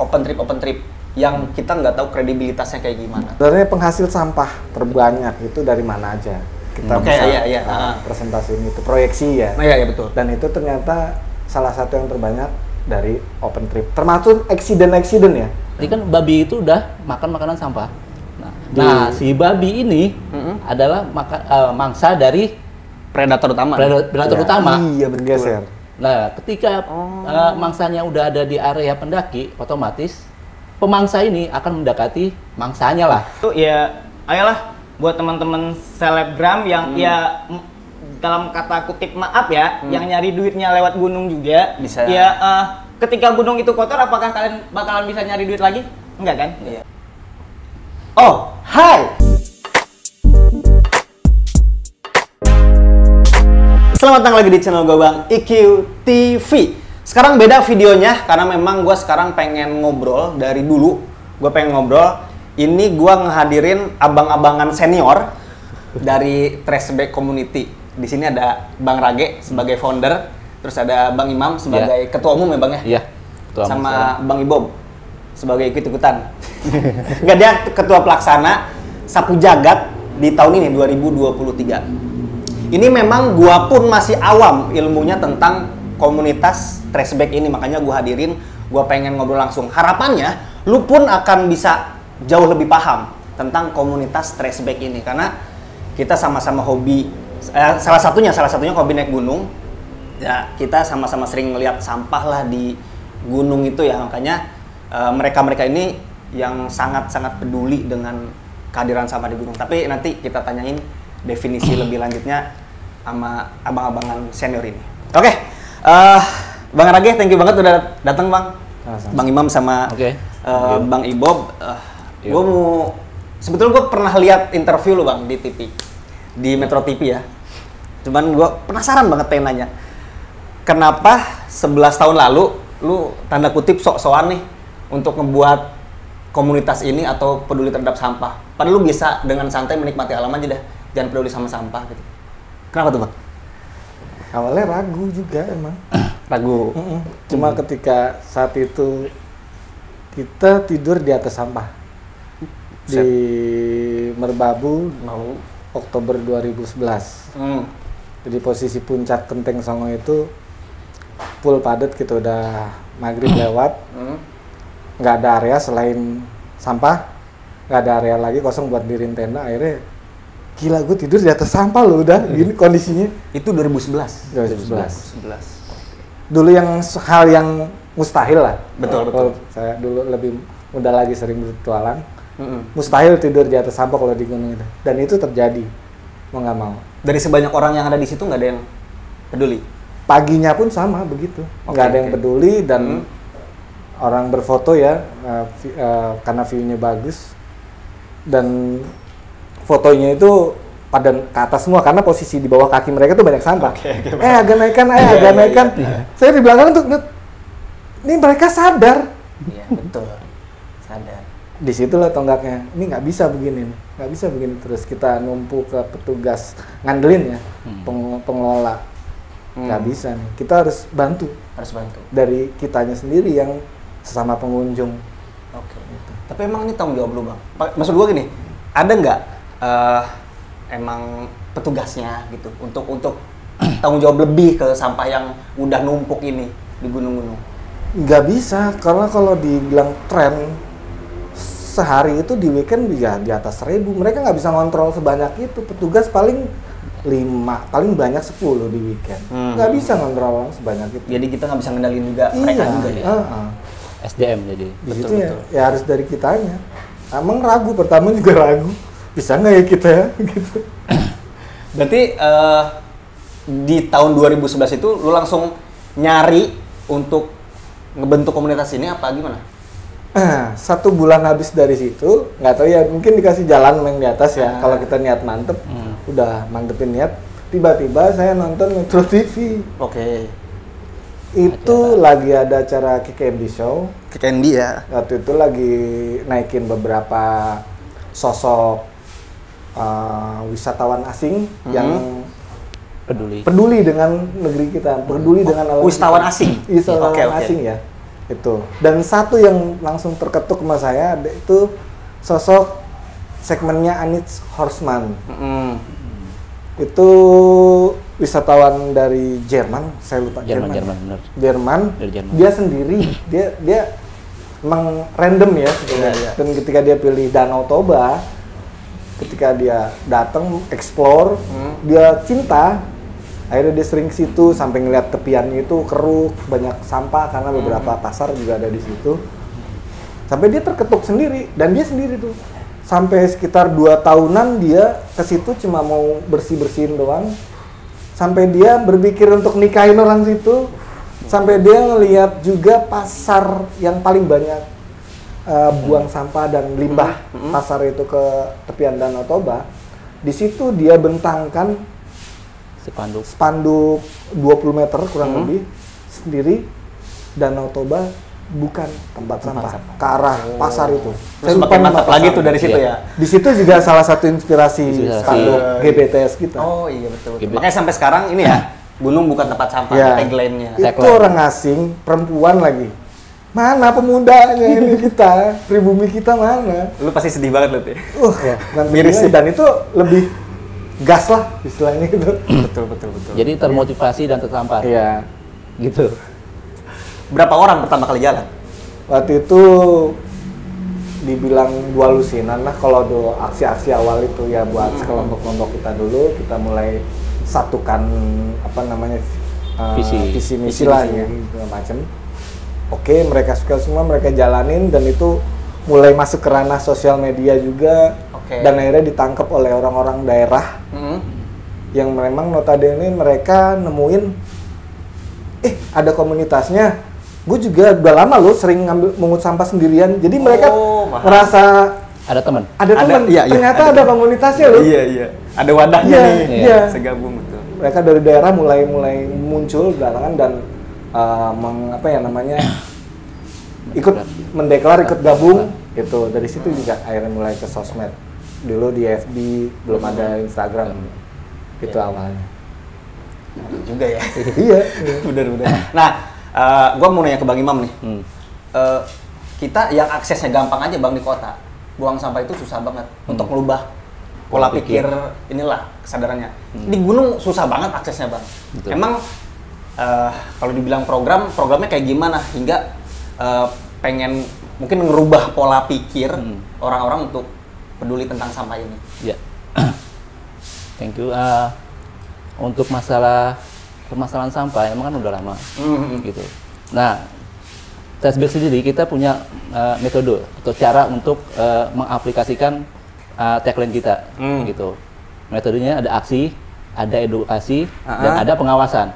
open trip yang kita nggak tahu kredibilitasnya kayak gimana. Sebenarnya penghasil sampah terbanyak itu dari mana aja? Kita bisa presentasiin itu, proyeksi ya. Iya betul. Dan itu ternyata salah satu yang terbanyak dari open trip. Termasuk accident ya. Jadi kan babi itu udah makan makanan sampah. Nah, si babi ini adalah mangsa dari predator utama. Predator utama. Iya, bergeser. Nah, ketika mangsanya udah ada di area pendaki, otomatis pemangsa ini akan mendekati mangsanya lah. Itu ya, ayolah buat teman-teman selebgram yang ya dalam kata kutip maaf ya, yang nyari duitnya lewat gunung juga. Bisa. Ya, ketika gunung itu kotor, apakah kalian bakalan bisa nyari duit lagi? Enggak kan? Iya. Oh, hai. Selamat datang lagi di channel gue Bang IQ TV. Sekarang beda videonya karena memang gue sekarang pengen ngobrol dari dulu. Gue pengen ngobrol. Ini gue ngehadirin abang-abangan senior dari Trashback Community. Di sini ada Bang Rage sebagai founder, terus ada Bang Imam sebagai ketua umum ya Bang ya. Iya. Sama Bang Ibob sebagai ikut-ikutan. Nggak, dia ketua pelaksana Sapu Jagat di tahun ini 2023. Ini memang gua pun masih awam ilmunya tentang komunitas Trashback ini, makanya gua hadirin, gua pengen ngobrol langsung. Harapannya lu pun akan bisa jauh lebih paham tentang komunitas Trashback ini karena kita sama-sama hobi, salah satunya hobi naik gunung. Ya, kita sama-sama sering ngelihat sampah lah di gunung itu ya, makanya mereka-mereka ini yang sangat-sangat peduli dengan kehadiran sampah di gunung. Tapi nanti kita tanyain definisi lebih lanjutnya sama abang-abangan senior ini. Oke, Bang Rage, thank you banget udah datang Bang. Bang Imam sama Bang Ibob. Gue mau, sebetulnya gue pernah lihat interview lu Bang di TV, di Metro TV ya. Cuman gue penasaran banget pengen nanya, kenapa 11 tahun lalu lu tanda kutip sok-sokan nih untuk ngebuat komunitas ini atau peduli terhadap sampah? Padahal lu bisa dengan santai menikmati alam aja dah, jangan peduli sama sampah gitu. Kenapa tuh Bang? Awalnya ragu juga emang. Ragu. Cuma ketika saat itu kita tidur di atas sampah di Merbabu Oktober 2011. Jadi posisi puncak Kenteng Songo itu full padat gitu, udah maghrib lewat. Nggak ada area selain sampah, nggak ada area lagi kosong buat diriin tenda. Akhirnya gila, gue tidur di atas sampah loh, udah gini kondisinya. Itu 2011. Dulu yang hal yang mustahil lah. Betul. Saya dulu lebih muda lagi, sering bertualang. Mustahil tidur di atas sampah kalau di gunung itu. Dan itu terjadi, mau nggak mau. Dari sebanyak orang yang ada di situ nggak ada yang peduli? Paginya pun sama begitu, nggak ada yang peduli dan orang berfoto ya, karena view-nya bagus dan fotonya itu pada ke atas semua karena posisi di bawah kaki mereka tuh banyak sampah. Agak naikkan. Saya di belakang tuh, ini mereka sadar. Iya betul, sadar. Disitulah tonggaknya. Ini nggak bisa begini terus. Kita numpuk ke petugas ngandelin ya, pengelola. Nggak bisa nih. Kita harus bantu. Dari kitanya sendiri yang sesama pengunjung. Gitu. Tapi emang ini tanggung jawab lu Bang. Maksud gua gini, ada nggak emang petugasnya gitu untuk tanggung jawab lebih ke sampah yang udah numpuk ini di gunung-gunung? Nggak bisa, karena kalau dibilang tren sehari itu di weekend bisa di atas 1000. Mereka nggak bisa ngontrol sebanyak itu. Petugas paling 5, paling banyak 10 di weekend. Nggak bisa ngontrol sebanyak itu. Jadi kita nggak bisa ngendalin juga mereka juga ya. SDM jadi. Betul. Ya harus dari kitanya. Emang ragu, pertama juga ragu. Bisa nggak ya kita ya? Gitu. Berarti di tahun 2011 itu lu langsung nyari untuk ngebentuk komunitas ini apa gimana? 1 bulan habis dari situ, nggak tahu ya, mungkin dikasih jalan main di atas ya. Kalau kita niat mantep, udah mantepin niat, tiba-tiba saya nonton Metro TV. Itu lagi ada acara Kick Andy Show. Kick Andy ya. Waktu itu lagi naikin beberapa sosok wisatawan asing yang peduli dengan negeri kita, peduli dengan alam. Wisatawan asing. Wisatawan asing ya. Itu. Dan satu yang langsung terketuk sama saya itu sosok segmennya Anies Horstman. Itu wisatawan dari Jerman, saya lupa Jerman. Jerman. Dari Jerman. Dia sendiri, dia emang random ya sebenarnya. Dan ketika dia pilih Danau Toba, ketika dia datang explore, dia cinta. Akhirnya dia sering ke situ sampai ngeliat tepiannya itu keruk, banyak sampah karena beberapa pasar juga ada di situ. Sampai dia terketuk sendiri dan dia sendiri tuh. Sampai sekitar 2 tahunan dia ke situ cuma mau bersih-bersihin doang. Sampai dia berpikir untuk nikahin orang situ. Sampai dia ngeliat juga pasar yang paling banyak buang sampah dan limbah pasar itu ke tepian Danau Toba. Di situ dia bentangkan spanduk 20 meter kurang lebih sendiri, Danau Toba bukan tempat sampah ke arah pasar itu. Terus makin mantap lagi tuh dari situ ya. Di situ juga salah satu inspirasi spanduk GBTS kita. Oh iya betul. Makanya sampai sekarang ini ya, gunung bukan tempat sampah, tagline-nya. Itu orang asing, perempuan lagi. Mana pemudanya ini kita, pribumi kita mana? Lu pasti sedih banget lu tuh. Miris sih. Dan itu lebih gas lah istilahnya gitu. Betul. Jadi termotivasi dan tertampar. Iya. Gitu. Berapa orang pertama kali jalan? Waktu itu dibilang 2 lusinan lah kalau aksi-aksi awal itu ya buat kelompok-kelompok kita dulu, kita mulai satukan visi misi lah ya segala macam. Oke, mereka suka semua, mereka jalanin dan itu mulai masuk ke ranah sosial media juga. Dan akhirnya ditangkap oleh orang-orang daerah yang memang notabene mereka nemuin ada komunitasnya. Gue juga udah lama loh sering mungut sampah sendirian. Jadi mereka merasa ada teman. Iya, ternyata ada komunitasnya loh. Iya. Ada wadahnya nih. Iya. Segabung betul. Mereka dari daerah mulai muncul belakangan dan ikut mendeklar, ikut gabung gitu. Dari situ juga akhirnya mulai ke sosmed. Dulu di FB, belum ada Instagram. Itu awalnya. Juga ya. Iya. Bener. Nah, gua mau nanya ke Bang Imam nih. Kita yang aksesnya gampang aja Bang di kota. Buang sampah itu susah banget untuk merubah pola pikir inilah kesadarannya. Di gunung susah banget aksesnya Bang. Betul. Emang kalau dibilang programnya kayak gimana hingga pengen mungkin ngerubah pola pikir orang-orang untuk peduli tentang sampah ini? Ya, thank you. Untuk permasalahan sampah emang kan udah lama, gitu. Nah, Tasbih sendiri kita punya metode atau cara untuk mengaplikasikan tagline kita, gitu. Metodenya ada aksi, ada edukasi, dan ada pengawasan.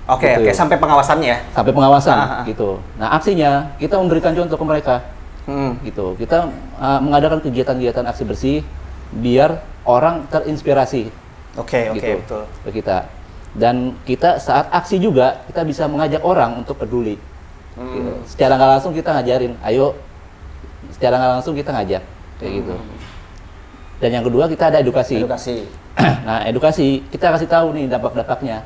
Oke, sampai pengawasannya ya? Sampai pengawasan, gitu. Nah, aksinya kita memberikan contoh ke mereka. Gitu. Kita mengadakan kegiatan-kegiatan aksi bersih biar orang terinspirasi. Oke, betul. Ke kita. Dan kita saat aksi juga kita bisa mengajak orang untuk peduli. Gitu. Secara nggak langsung kita ngajarin, ayo. Secara nggak langsung kita ngajak kayak gitu. Dan yang kedua kita ada edukasi. Nah, edukasi kita kasih tahu nih dampak-dampaknya.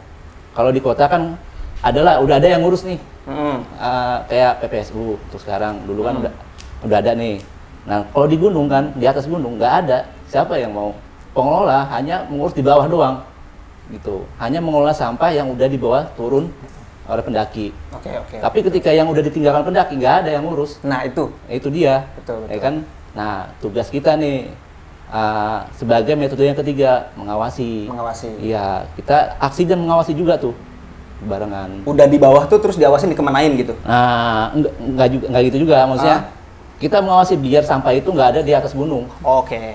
Kalau di kota kan udah ada yang ngurus nih. Kayak PPSU untuk sekarang, dulu kan udah ada nih. Nah, kalau di gunung kan, di atas gunung nggak ada. Siapa yang mau? Pengelola hanya mengurus di bawah doang, gitu. Hanya mengelola sampah yang udah di bawah turun oleh pendaki. Tapi ketika yang udah ditinggalkan pendaki nggak ada yang ngurus. Nah itu dia. Betul. Ya kan? Nah, tugas kita nih sebagai metode yang ketiga mengawasi. Iya, kita aksi dan mengawasi juga tuh. Barengan. Udah di bawah tuh terus diawasin dikemanain gitu? Nah, enggak gitu juga, maksudnya kita mengawasi biar sampah itu nggak ada di atas gunung.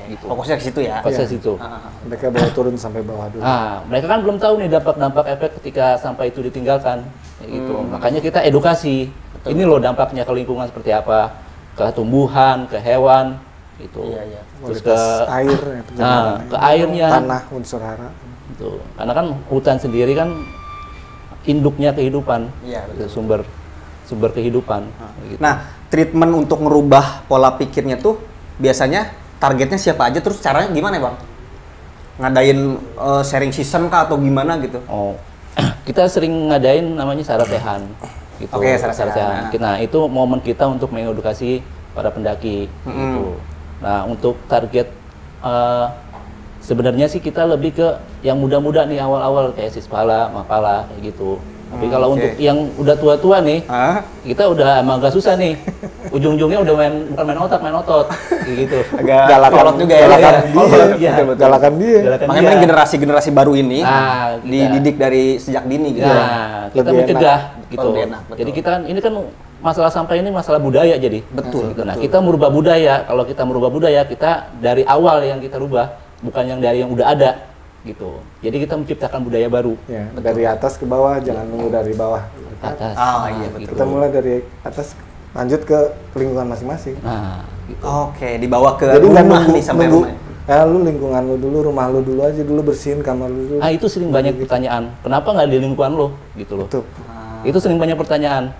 Gitu. Fokusnya ke situ ya? Fokusnya ke situ. Mereka bawa turun sampai bawah dulu. Mereka kan belum tahu nih dampak efek ketika sampah itu ditinggalkan. Gitu. Makanya kita edukasi. Betul. Ini loh dampaknya ke lingkungan seperti apa, ke tumbuhan, ke hewan, gitu. Iya. Terus ke air, ke airnya. Tanah, unsur hara. Gitu. Karena kan hutan sendiri kan induknya kehidupan, sumber kehidupan. Gitu. Nah, treatment untuk merubah pola pikirnya tuh biasanya targetnya siapa aja, terus caranya gimana ya Bang? Ngadain sharing season kah atau gimana gitu? Kita sering ngadain namanya saratehan. gitu. Oke, Sarasehan. Nah, itu momen kita untuk mengedukasi para pendaki gitu. Nah, untuk target sebenarnya sih kita lebih ke yang muda-muda nih awal-awal kayak Sispala, Mapala kayak gitu. Tapi kalau untuk yang udah tua-tua nih, kita udah emang agak susah nih. Ujung-ujungnya udah bukan main otot kayak gitu. Agak Galakan kolot juga ya. galakan dia. Iya. Galakan dia. Makanya mending generasi-generasi baru ini Nah, dididik dari sejak dini gitu. Nah, kita Lebih mencegah gitu. lebih enak, betul. Jadi kita kan ini kan masalah sampah ini masalah budaya jadi. Betul, Gitu. Nah, kita merubah budaya. Kalau kita merubah budaya, kita dari awal yang kita rubah, bukan yang dari yang udah ada gitu. Jadi kita menciptakan budaya baru. Ya, dari atas ke bawah, jangan nunggu dari bawah. Atas. Ah, iya, gitu. Kita mulai dari atas, lanjut ke lingkungan masing-masing. Nah, gitu. Oke, dibawa ke Jadi nggak rumah nunggu, nih sampai nunggu, rumah. lu lingkungan lu dulu, rumah lu dulu aja dulu, bersihin kamar lu dulu. Ah, itu sering banyak pertanyaan. Kenapa nggak di lingkungan lo gitu loh. Tuh. Itu sering banyak pertanyaan.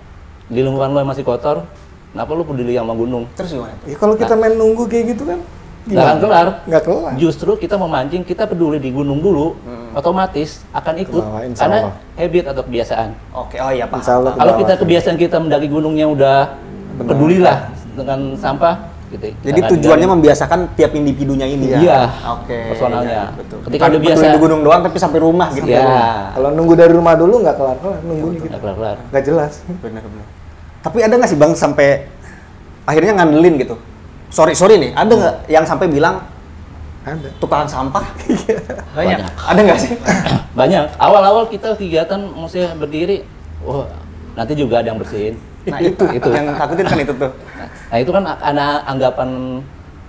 Di lingkungan lo yang masih kotor, kenapa lo peduli sama gunung? Terus gimana? Ya kalau kita main nunggu kayak gitu kan, Nggak akan kelar. Nggak kelar. Justru kita memancing, kita peduli di gunung dulu, otomatis akan ikut Wah, insya karena Allah. habit atau kebiasaan. Oke, oh iya Insya Allah. paham. Kalau kita kebiasaan kita mendaki gunungnya udah pedulilah dengan sampah, gitu. Jadi tujuannya membiasakan tiap individunya ini ya. Iya. Oke. Personalnya. iya, betul. Ketika Bukan udah biasa peduli di gunung doang tapi sampai rumah gitu. ya, Kalau nunggu dari rumah dulu nggak kelar-kelar, nunggunya gitu. nggak kelar-kelar. Nggak jelas. Benar-benar. Tapi ada nggak sih Bang sampai akhirnya ngandelin gitu? Sorry nih, ada nggak yang sampai bilang Ada. tukang sampah? Banyak. Ada nggak sih? Banyak. Awal-awal kita kegiatan maksudnya berdiri, wah nanti juga ada yang bersihin. Nah itu yang takutin kan itu tuh. Nah itu kan ada anggapan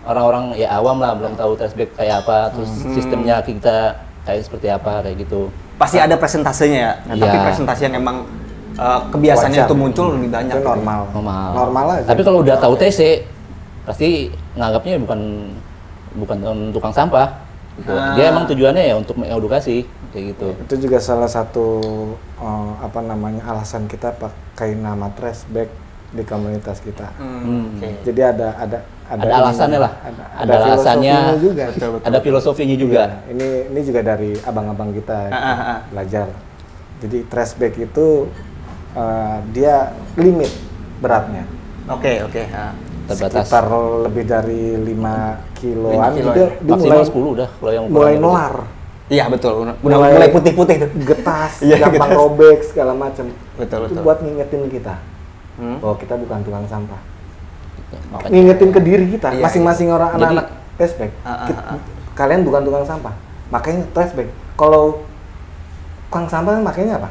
orang-orang ya awam lah, belum tahu traceback kayak apa, terus sistemnya kita kayak seperti apa kayak gitu. Pasti ada presentasenya ya. Nah, tapi Iya. presentasi yang emang kebiasaannya Wajar. itu muncul lebih banyak. Itu normal. Normal aja. Tapi kalau udah tahu TC, pasti nganggapnya bukan tukang sampah. Gitu. Dia emang tujuannya ya untuk mengedukasi kayak gitu. Itu juga salah satu alasan kita pakai nama Traceback di komunitas kita. Oke. Jadi ada Alasannya lah. Ada alasannya, filosofinya juga. ada filosofinya juga. Iya, ini juga dari abang-abang kita belajar. Jadi Traceback itu dia limit beratnya. Oke. Terbatas. Sekitar lebih dari 5 kiloan. 5 kilo Dia Maksimal 10 udah kalau yang mulai ukurannya melar. Iya betul. Mulai putih-putih tuh. Getas, Iya, gampang getas. robek segala macam. Betul, Itu betul. buat ngingetin kita Hmm. bahwa kita bukan tukang sampah. gitu. Makanya Ngingetin ke diri kita, Iya, masing-masing orang Jadi- anak-anak Traceback. Kalian bukan tukang sampah, makanya Traceback. Kalau tukang sampah makanya apa?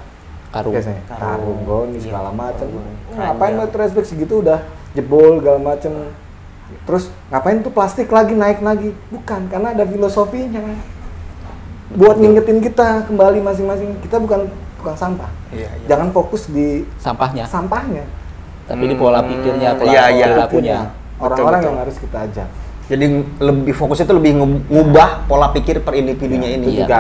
karung. Biasanya karung, goni segala macam. Keranjang. Ngapain mau Traceback segitu udah jebol segala macam. Terus ngapain tuh plastik lagi naik lagi? Bukan, karena ada filosofinya. Buat ngingetin kita kembali masing-masing, kita bukan tukang sampah. Iya. Jangan fokus di Sampahnya, sampahnya. tapi di pola pikirnya, pola Iya. perilakunya. Orang-orang Betul. yang harus kita ajak. Jadi lebih fokus itu lebih ngubah pola pikir per individunya Itu ini. Iya. juga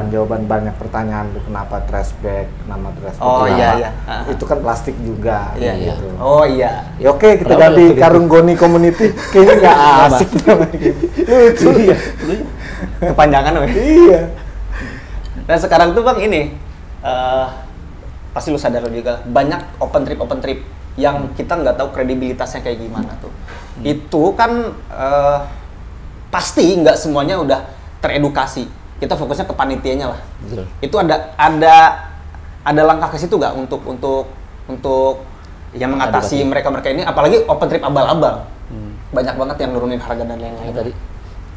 jawaban banyak pertanyaan tuh, kenapa Traceback, kenapa Traceback. Oh, kenapa. iya. Itu kan plastik juga. Iya. gitu. Oh iya. Ya oke, kita Kenapa ganti gitu? karung goni community. Kayaknya nggak asik. Lucu. Iya. Kepanjangan weh. Iya. Dan sekarang tuh Bang ini pasti lu sadar juga banyak open trip yang kita nggak tahu kredibilitasnya kayak gimana tuh. Itu kan pasti nggak semuanya udah teredukasi. Kita fokusnya ke panitianya lah. Betul. Itu ada langkah ke situ nggak untuk yang mengatasi Edukasi. mereka ini, apalagi open trip abal-abal. Banyak banget yang nurunin harga dan Yang lain-lain. tadi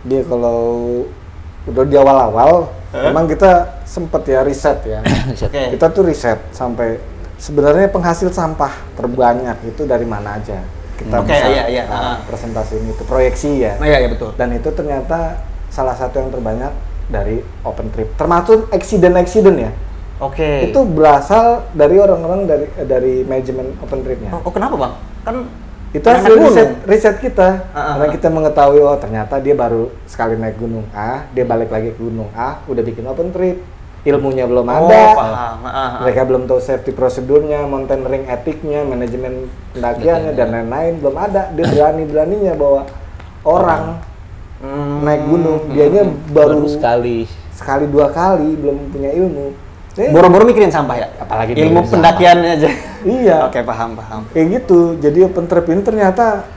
Dia kalau udah di awal-awal, memang kita sempet ya riset ya. Oke. Kita tuh riset sampai sebenarnya penghasil sampah terbanyak itu dari mana aja. Kita Oke, bisa iya. presentasiin itu, proyeksi ya. Oh, iya betul. Dan itu ternyata salah satu yang terbanyak dari open trip. Termasuk accident ya. Oke. Itu berasal dari orang-orang dari manajemen open tripnya. Oh, kenapa Bang? Kan Itu anak hasil gunung. riset kita. Ah. Karena kita mengetahui, oh ternyata dia baru sekali naik gunung A, dia balik lagi ke gunung A, udah bikin open trip. Ilmunya belum Oh, ada. paham. Mereka belum tahu safety prosedurnya, mountaineering etiknya, manajemen pendakiannya, dan lain-lain. Belum ada. Dia berani-beraninya bawa orang naik gunung. Dianya baru sekali. sekali dua kali, belum punya ilmu. Boro-boro mikirin sampah ya? Apalagi ilmu mikirin pendakiannya aja. Iya. Oke, paham. Kayak gitu. Jadi open trip ini ternyata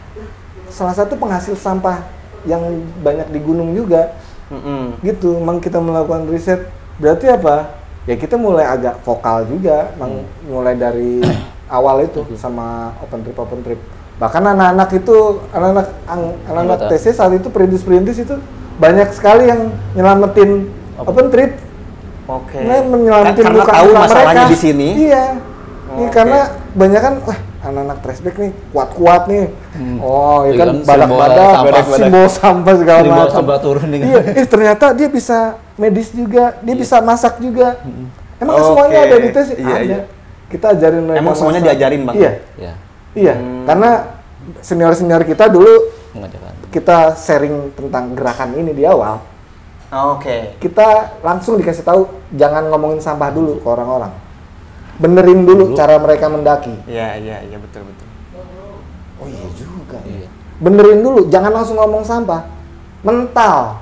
salah satu penghasil sampah yang banyak di gunung juga. Gitu. Memang kita melakukan riset. Berarti apa? Ya kita mulai agak vokal juga, mulai dari awal itu sama open trip. Bahkan anak-anak TC saat itu perintis itu banyak sekali yang nyelamatin open trip. Oke. Menyelamatin Karena muka tahu masalahnya mereka di sini. Iya. Ini karena banyak kan anak-anak trashback nih kuat-kuat nih. Oh, ya kan badak-badak, simbol sampah segala macam. Sampah turun nih. Iya, ternyata dia bisa medis juga, dia bisa masak juga. Emang semuanya ada di tes? Ada. Kita ajarin mereka. Emang semuanya diajarin, Bang? Iya. Karena senior-senior kita dulu kita sharing tentang gerakan ini di awal. Oke. Kita langsung dikasih tahu jangan ngomongin sampah dulu ke orang-orang. Benerin dulu cara mereka mendaki. Iya, betul. Oh iya juga. Iya. Benerin dulu, jangan langsung ngomong sampah. Mental.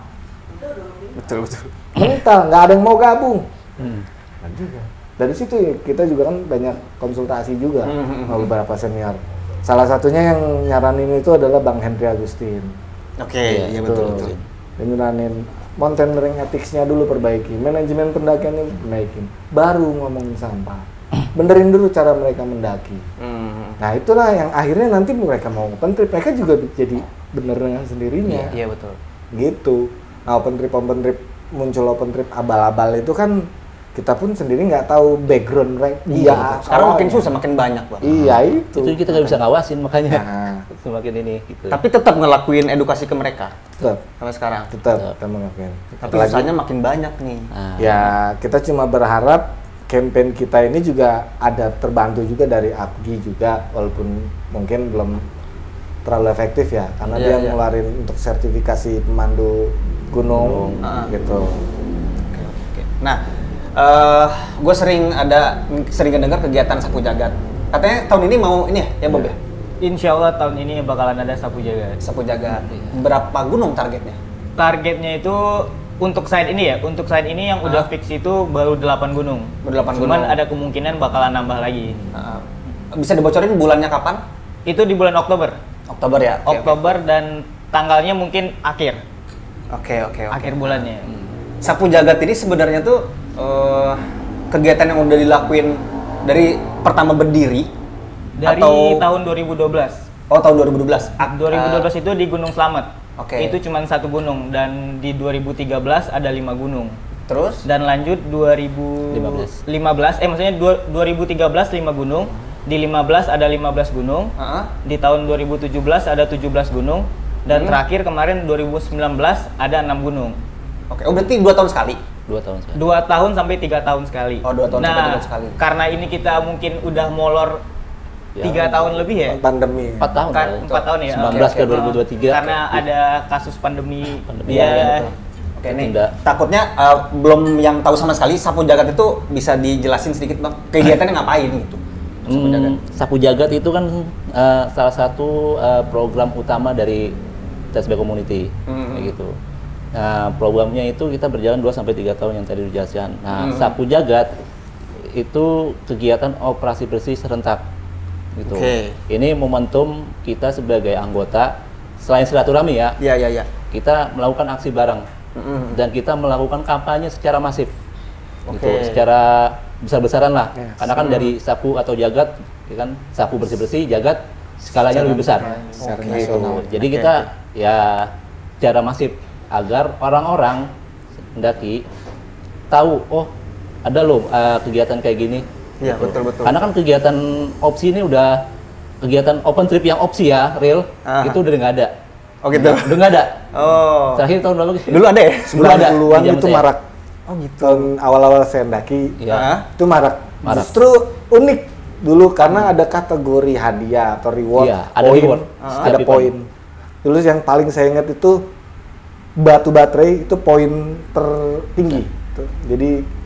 Betul. Mental, nggak ada yang mau gabung. Juga. Dari situ kita juga kan banyak konsultasi juga sama beberapa senior. Salah satunya yang nyaranin itu adalah Bang Henry Agustin. Oke, iya betul. Dia nyaranin mountaineering ethics-nya dulu perbaiki, manajemen pendakiannya perbaikin, baru ngomongin sampah. Benerin dulu cara mereka mendaki. Nah itulah yang akhirnya nanti mereka mau open trip, mereka juga jadi bener dengan sendirinya. Iya betul. Gitu. Nah open trip muncul open trip abal-abal itu kan kita pun sendiri nggak tahu background mereka. Iya. Sekarang makin susah, makin banyak, Bang. Iya itu. Itu kita nggak bisa ngawasin makanya. Semakin ini. Gitu. Tapi tetap ngelakuin edukasi ke mereka. Tetap. Sampai sekarang. Tetap kita ngelakuin. Tapi susahnya makin banyak nih. Ya kita cuma berharap campaign kita ini juga ada terbantu juga dari APGI juga, walaupun mungkin belum terlalu efektif ya, karena dia ngeluarin untuk sertifikasi pemandu gunung gitu. Oke. Nah, gue sering dengar kegiatan sapu jagat. Katanya tahun ini mau ini ya Bob ya? Insya Allah tahun ini bakalan ada sapu jagat. Sapu jagat. Berapa gunung targetnya? Targetnya itu untuk saat ini yang udah fix itu baru 8 gunung. Cuman ada kemungkinan bakalan nambah lagi. Bisa dibocorin bulannya kapan? Itu di bulan Oktober. Oktober ya? Oktober dan tanggalnya mungkin akhir. Oke. Akhir bulannya. Sapu jagat ini sebenarnya tuh kegiatan yang udah dilakuin dari pertama berdiri dari atau tahun 2012. Oh, tahun 2012. 2012 itu di Gunung Slamet. Oke. Itu cuma satu gunung dan di 2013 ada 5 gunung. Terus dan lanjut 2013 5 gunung, di 15 ada 15 gunung. Di tahun 2017 ada 17 gunung dan terakhir kemarin 2019 ada 6 gunung. Oke. Oh, berarti 2 tahun sekali. 2 tahun sekali. 2 tahun sampai 3 tahun sekali. Oh, 2 tahun sampai 3 tahun sekali. Karena ini kita mungkin udah molor 3 tahun lebih ya? Pandemi. 4 tahun. 4 tahun ya? 19 ke 2023. Karena ada kasus pandemi. Ya. Oke nih, takutnya belum yang tahu sama sekali sapu jagat itu bisa dijelasin sedikit Bang, kegiatannya ngapain gitu? Sapu jagat itu kan salah satu program utama dari TSB Community, kayak gitu. Nah, programnya itu kita berjalan 2-3 tahun yang tadi dijelaskan. Nah, sapu jagat itu kegiatan operasi bersih serentak. Gitu. Ini momentum kita sebagai anggota selain silaturahmi ya. Iya. Kita melakukan aksi bareng dan kita melakukan kampanye secara masif. Gitu, secara besar-besaran lah. Karena kan dari sapu atau jagat, ya kan sapu bersih-bersih, jagat skalanya lebih besar. Jadi kita ya secara masif agar orang-orang mendaki tahu ada loh kegiatan kayak gini. Iya, betul. Karena kan kegiatan opsi ini udah kegiatan open trip yang opsi ya, real, itu udah nggak ada. Oh gitu? Udah nggak ada. Oh. Terakhir tahun berapa? Dulu ada ya? 90-an itu saya. marak. Oh gitu. Tahun awal-awal saya mendaki, itu marak. Marak. Justru unik dulu karena ada kategori hadiah atau reward. Iya, ada poin, reward. ada poin. Dulu yang paling saya ingat itu batu baterai itu poin tertinggi.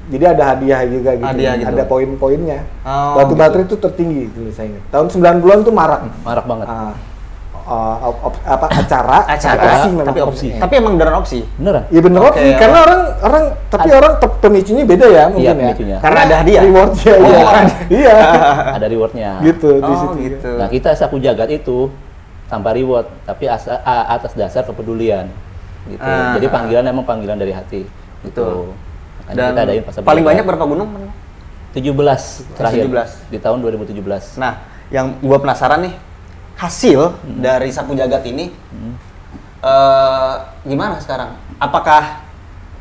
Jadi ada hadiah juga gitu. Ada poin-poinnya. Batu baterai itu tertinggi dulu saya ingat. Tahun 90-an tuh marak. Marak banget. acara, Acara, memang tapi opsi. Tapi emang beneran opsi. Beneran? Iya bener Oke. opsi, karena orang pemicunya beda ya mungkin Iya, ya. pemicunya. Karena ada hadiah. Rewardnya, Oh, iya. ada. Iya. Ada rewardnya. Gitu di Oh, situ. gitu. Nah, kita sapu jagat itu tanpa reward, tapi atas dasar kepedulian. Gitu. Jadi panggilan emang panggilan dari hati. Betul. Gitu. Makanya Dan kita adain pas sapu paling jagat. banyak berapa gunung? 17 terakhir 17. di tahun 2017. Nah, yang gua penasaran nih, hasil dari sapu jagat ini gimana sekarang? Apakah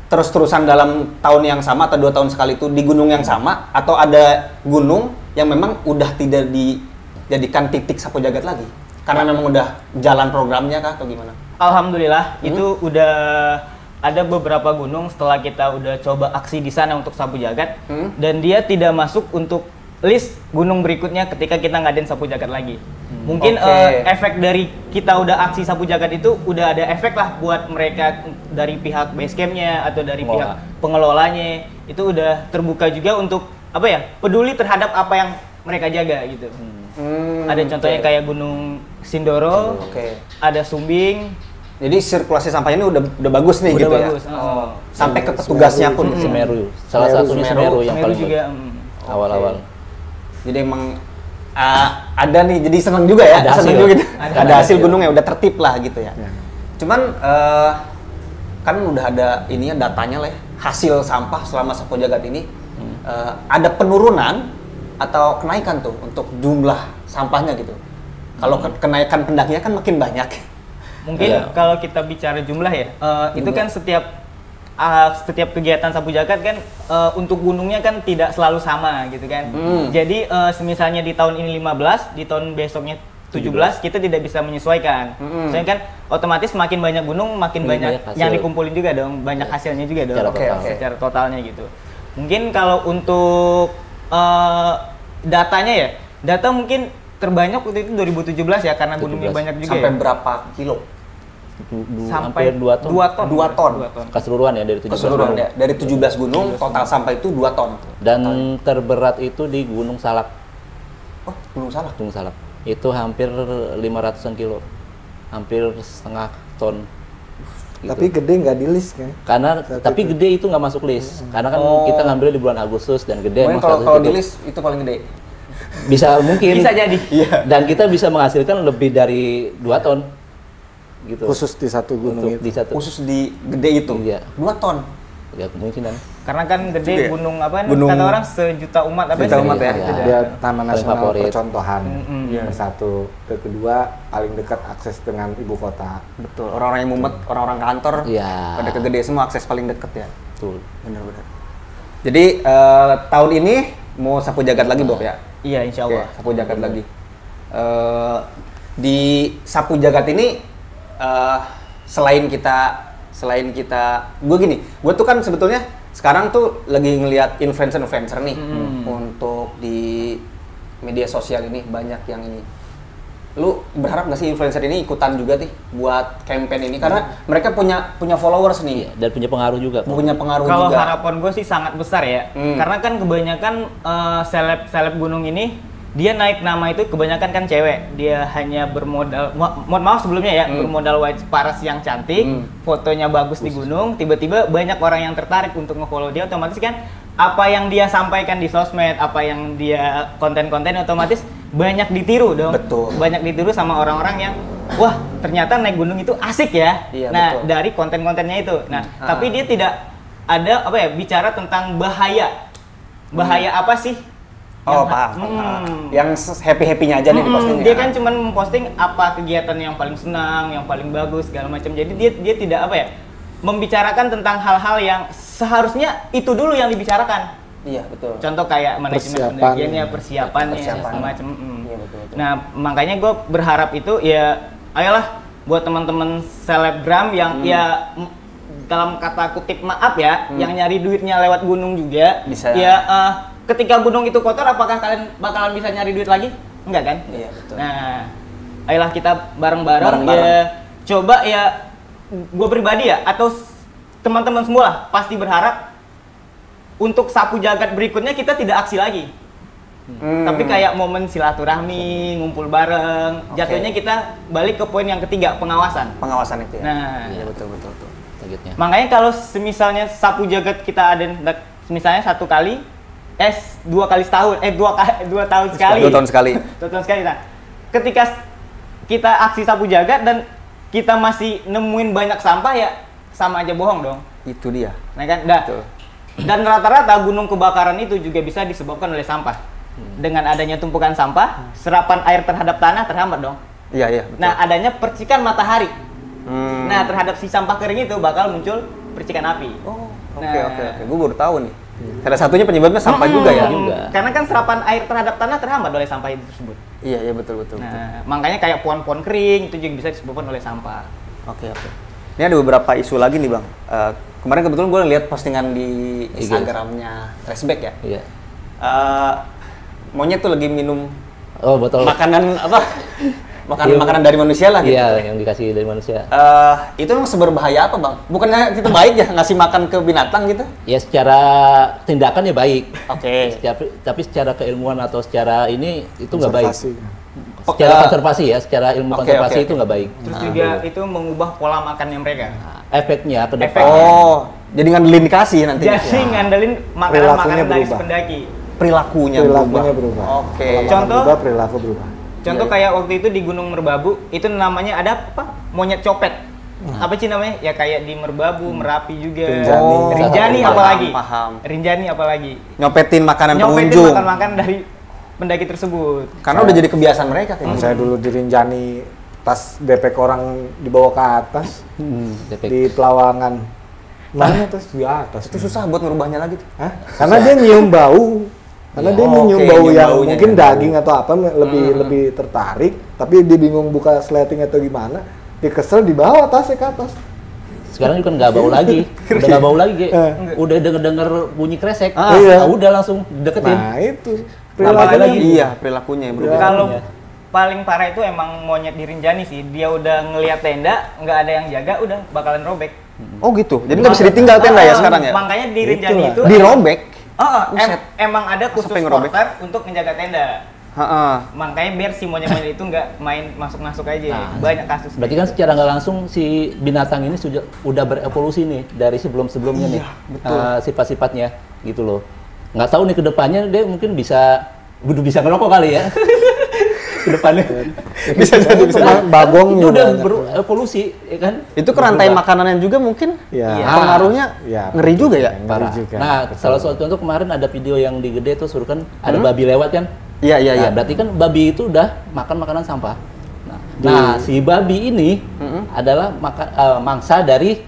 terus-terusan dalam tahun yang sama atau 2 tahun sekali itu di gunung yang sama, atau ada gunung yang memang udah tidak dijadikan titik sapu jagat lagi? Karena memang udah jalan programnya kah atau gimana? Alhamdulillah itu udah ada beberapa gunung setelah kita udah coba aksi di sana untuk sapu jagat dan dia tidak masuk untuk list gunung berikutnya ketika kita ngadain sapu jagat lagi. Mungkin Oke. efek dari kita udah aksi sapu jagat itu udah ada efek lah buat mereka dari pihak base campnya atau dari pihak pengelolanya, itu udah terbuka juga untuk apa ya, peduli terhadap apa yang mereka jaga gitu. Ada contohnya kayak Gunung Sindoro, ada Sumbing. Jadi sirkulasi sampahnya ini udah bagus nih Udah gitu bagus, ya. Sampai ke petugasnya pun. Semeru. Salah satunya Semeru yang Semeru paling juga. awal-awal. Jadi emang ada nih, jadi seneng juga ya. Ada seneng hasil. juga gitu. Ada Ada hasil hasil. gunungnya udah tertib lah gitu ya. Cuman kan udah ada ininya, datanya lah ya, hasil sampah selama sapu jagat ini ada penurunan atau kenaikan tuh untuk jumlah sampahnya gitu. Kalau kenaikan pendakinya kan makin banyak. Mungkin Iya. kalau kita bicara jumlah ya, itu kan setiap kegiatan sapu jagat kan untuk gunungnya kan tidak selalu sama gitu kan. Jadi semisalnya di tahun ini 15, di tahun besoknya 17, kita tidak bisa menyesuaikan. Soalnya kan otomatis makin banyak gunung, makin banyak banyak yang hasil. dikumpulin juga dong, banyak hasilnya juga dong. Secara total. Secara totalnya gitu. Mungkin kalau untuk datanya ya, data mungkin terbanyak waktu itu 2017 ya, karena gunungnya 17. banyak juga Sampai ya. berapa kilo? Hampir 2 ton. 2 ton. 2 ton. Keseluruhan ya dari 17 Keseluruhan gunung. ya, dari 17 gunung total sampah itu 2 ton. Dan terberat itu di Gunung Salak. Oh, Gunung Salak. Gunung Salak. Itu hampir 500-an kilo. Hampir setengah ton. Gitu. Tapi gede nggak di list kan? Karena tapi gede itu nggak masuk list. Karena kan kita ngambil di bulan Agustus dan gede Mungkin emang kalau status di itu. list itu paling gede. Bisa mungkin. Bisa jadi. Dan kita bisa menghasilkan lebih dari 2 ton. Gitu. Khusus di satu gunung Untuk di itu. satu. Khusus di gede itu. Iya. 2 ton. Ya kemungkinan. Karena kan gede Juga ya? gunung apa nih, Gunung- kata orang sejuta umat apa Sejuta sih? umat ya. Gitu. Dia taman Paling nasional favorit. percontohan. Iya. Yang satu, yang kedua paling dekat akses dengan ibu kota. Betul. Orang-orang yang mumet, orang-orang kantor, Iya. pada ke gede semua, akses paling deket ya. Betul. Benar-benar. Jadi tahun ini mau sapu jagat lagi Bob ya? Iya, insya Oke, Allah. sapu jagat lagi. Di sapu jagat ini selain kita, gue tuh kan sebetulnya sekarang tuh lagi ngelihat influencer nih untuk di media sosial ini, banyak yang ini. Lu berharap nggak sih influencer ini ikutan juga nih buat campaign ini, karena mereka punya followers nih, Iya, dan punya pengaruh juga. punya pengaruh Kalau juga. harapan gue sih sangat besar ya, karena kan kebanyakan seleb gunung ini dia naik nama itu kebanyakan kan cewek, dia hanya bermodal, mohon maaf sebelumnya ya, bermodal white paras yang cantik, fotonya bagus di gunung, tiba-tiba banyak orang yang tertarik untuk nge-follow dia, otomatis kan apa yang dia sampaikan di sosmed, apa yang dia konten-konten otomatis banyak ditiru dong. Betul. Banyak ditiru sama orang-orang yang wah ternyata naik gunung itu asik ya. Iya, Nah betul. dari konten-kontennya itu. Nah tapi dia tidak ada apa ya, bicara tentang bahaya. Bahaya apa sih? Oh, Yang- paham. Yang happy-happynya aja nih di postingnya. Dia kan cuman memposting apa kegiatan yang paling senang, yang paling bagus segala macam. Jadi dia tidak apa ya, membicarakan tentang hal-hal yang seharusnya itu dulu yang dibicarakan. Iya, betul. Contoh kayak manajemen Persiapan. pendakiannya, persiapannya, Persiapan. semacam. Iya, betul. Nah, makanya gue berharap itu ya, ayolah buat teman-teman selebgram yang ya dalam kata kutip maaf ya, yang nyari duitnya lewat gunung juga. Bisa. Ya, ketika gunung itu kotor, apakah kalian bakalan bisa nyari duit lagi? Enggak kan? Iya, betul. Nah, ayolah kita bareng-bareng Bareng-bareng. ya, coba ya, gue pribadi ya, atau teman-teman semua lah, pasti berharap untuk sapu jagat berikutnya kita tidak aksi lagi. Tapi kayak momen silaturahmi, ngumpul bareng, jatuhnya kita balik ke poin yang ketiga, pengawasan. Pengawasan itu ya. Nah, Iya betul. Targetnya. makanya kalau misalnya sapu jagat kita ada misalnya 1 kali, 2 kali setahun, 2 tahun sekali. 2 tahun sekali. 2 tahun sekali. Nah, ketika kita aksi sapu jagat dan kita masih nemuin banyak sampah ya sama aja bohong dong. Itu dia. Nah kan, Betul. dan rata-rata gunung kebakaran itu juga bisa disebabkan oleh sampah. Dengan adanya tumpukan sampah, serapan air terhadap tanah terhambat dong. Iya, betul. Nah, adanya percikan matahari. Nah, terhadap si sampah kering itu bakal muncul percikan api. Oh, oke. Nah. Gue baru tahu nih. Salah satunya penyebabnya sampah juga ya. Juga. Karena kan serapan air terhadap tanah terhambat oleh sampah itu tersebut. Iya, betul. Nah, makanya kayak pohon-pohon kering itu juga bisa disebabkan oleh sampah. Oke. Ini ada beberapa isu lagi nih Bang. Kemarin kebetulan gue lihat postingan di Instagramnya Trashback ya. Iya. Monyet tuh lagi minum Botol. makanan apa? Makanan dari manusia lah gitu. Iya, yang dikasih dari manusia. Itu emang seberbahaya apa Bang? Bukannya kita baik ya ngasih makan ke binatang gitu? Ya secara tindakan ya baik. Oke. Tapi secara keilmuan atau secara ini itu nggak baik. Konservasi. Secara konservasi ya, secara ilmu konservasi itu nggak baik. Terus juga itu mengubah pola makannya mereka. Efeknya ke depan. Oh, jadi ngandelin dikasih nanti. Jadi ngandelin Perilakunya makanan-makanan dari berubah. pendaki. Perilakunya Berubah. Oke. Kalau makan Contoh? berubah, perilaku berubah. Contoh kayak waktu itu di Gunung Merbabu, itu namanya ada apa? Monyet copet. Apa sih namanya? Ya kayak di Merbabu, Merapi juga. Rinjani. Rinjani Paham, apalagi? paham. Rinjani apalagi? Nyopetin makanan Nyopetin pengunjung. makan-makan dari pendaki tersebut. Karena udah jadi kebiasaan mereka kayaknya. Saya dulu di Rinjani, tas depek orang dibawa ke atas Defek. di Pelawangan. Mana tas di atas? Itu susah buat ngerubahnya lagi tuh. Hah? Karena dia nyium bau. Karena dia nyium Oke, bau nyium yang baunya, mungkin nyium bau. daging atau apa lebih tertarik, tapi dia bingung buka sleting atau gimana. Dia kesel dibawa tasnya ke atas. Sekarang juga nggak bau lagi. Udah nggak bau lagi, Ge. Udah denger bunyi kresek. Iya. Udah langsung deketin. Nah itu Perilakunya perilakunya. Iya, perilakunya yang berubah. Kalau paling parah itu emang monyet di Rinjani sih. Dia udah ngelihat tenda, nggak ada yang jaga, udah bakalan robek. Oh gitu. Jadi nggak bisa ditinggal tenda ya sekarang ya? Makanya di Rinjani Itulah. itu Dirobek. Buset. Emang ada khusus Sampai ngerobek? porter untuk menjaga tenda. Heeh. Makanya biar si monyet-monyet itu nggak main masuk-masuk aja. Banyak kasus. Berarti kan secara nggak langsung si binatang ini udah berevolusi nih dari sebelum-sebelumnya nih. Sifat-sifatnya gitu loh. Nggak tahu nih ke depannya dia mungkin bisa ngerokok kali ya. Ke depannya. Bisa jadi bisa. Bagong Itu udah juga. berevolusi ya kan. Itu ke rantai makanannya juga mungkin Ya. pengaruhnya Ya, ngeri juga ya. ngeri Parah. juga. Nah, salah satu contoh kemarin ada video yang di Gede tuh suruh kan ada babi lewat kan. Iya, Nah, berarti kan babi itu udah makan makanan sampah. Nah, si babi ini adalah mangsa dari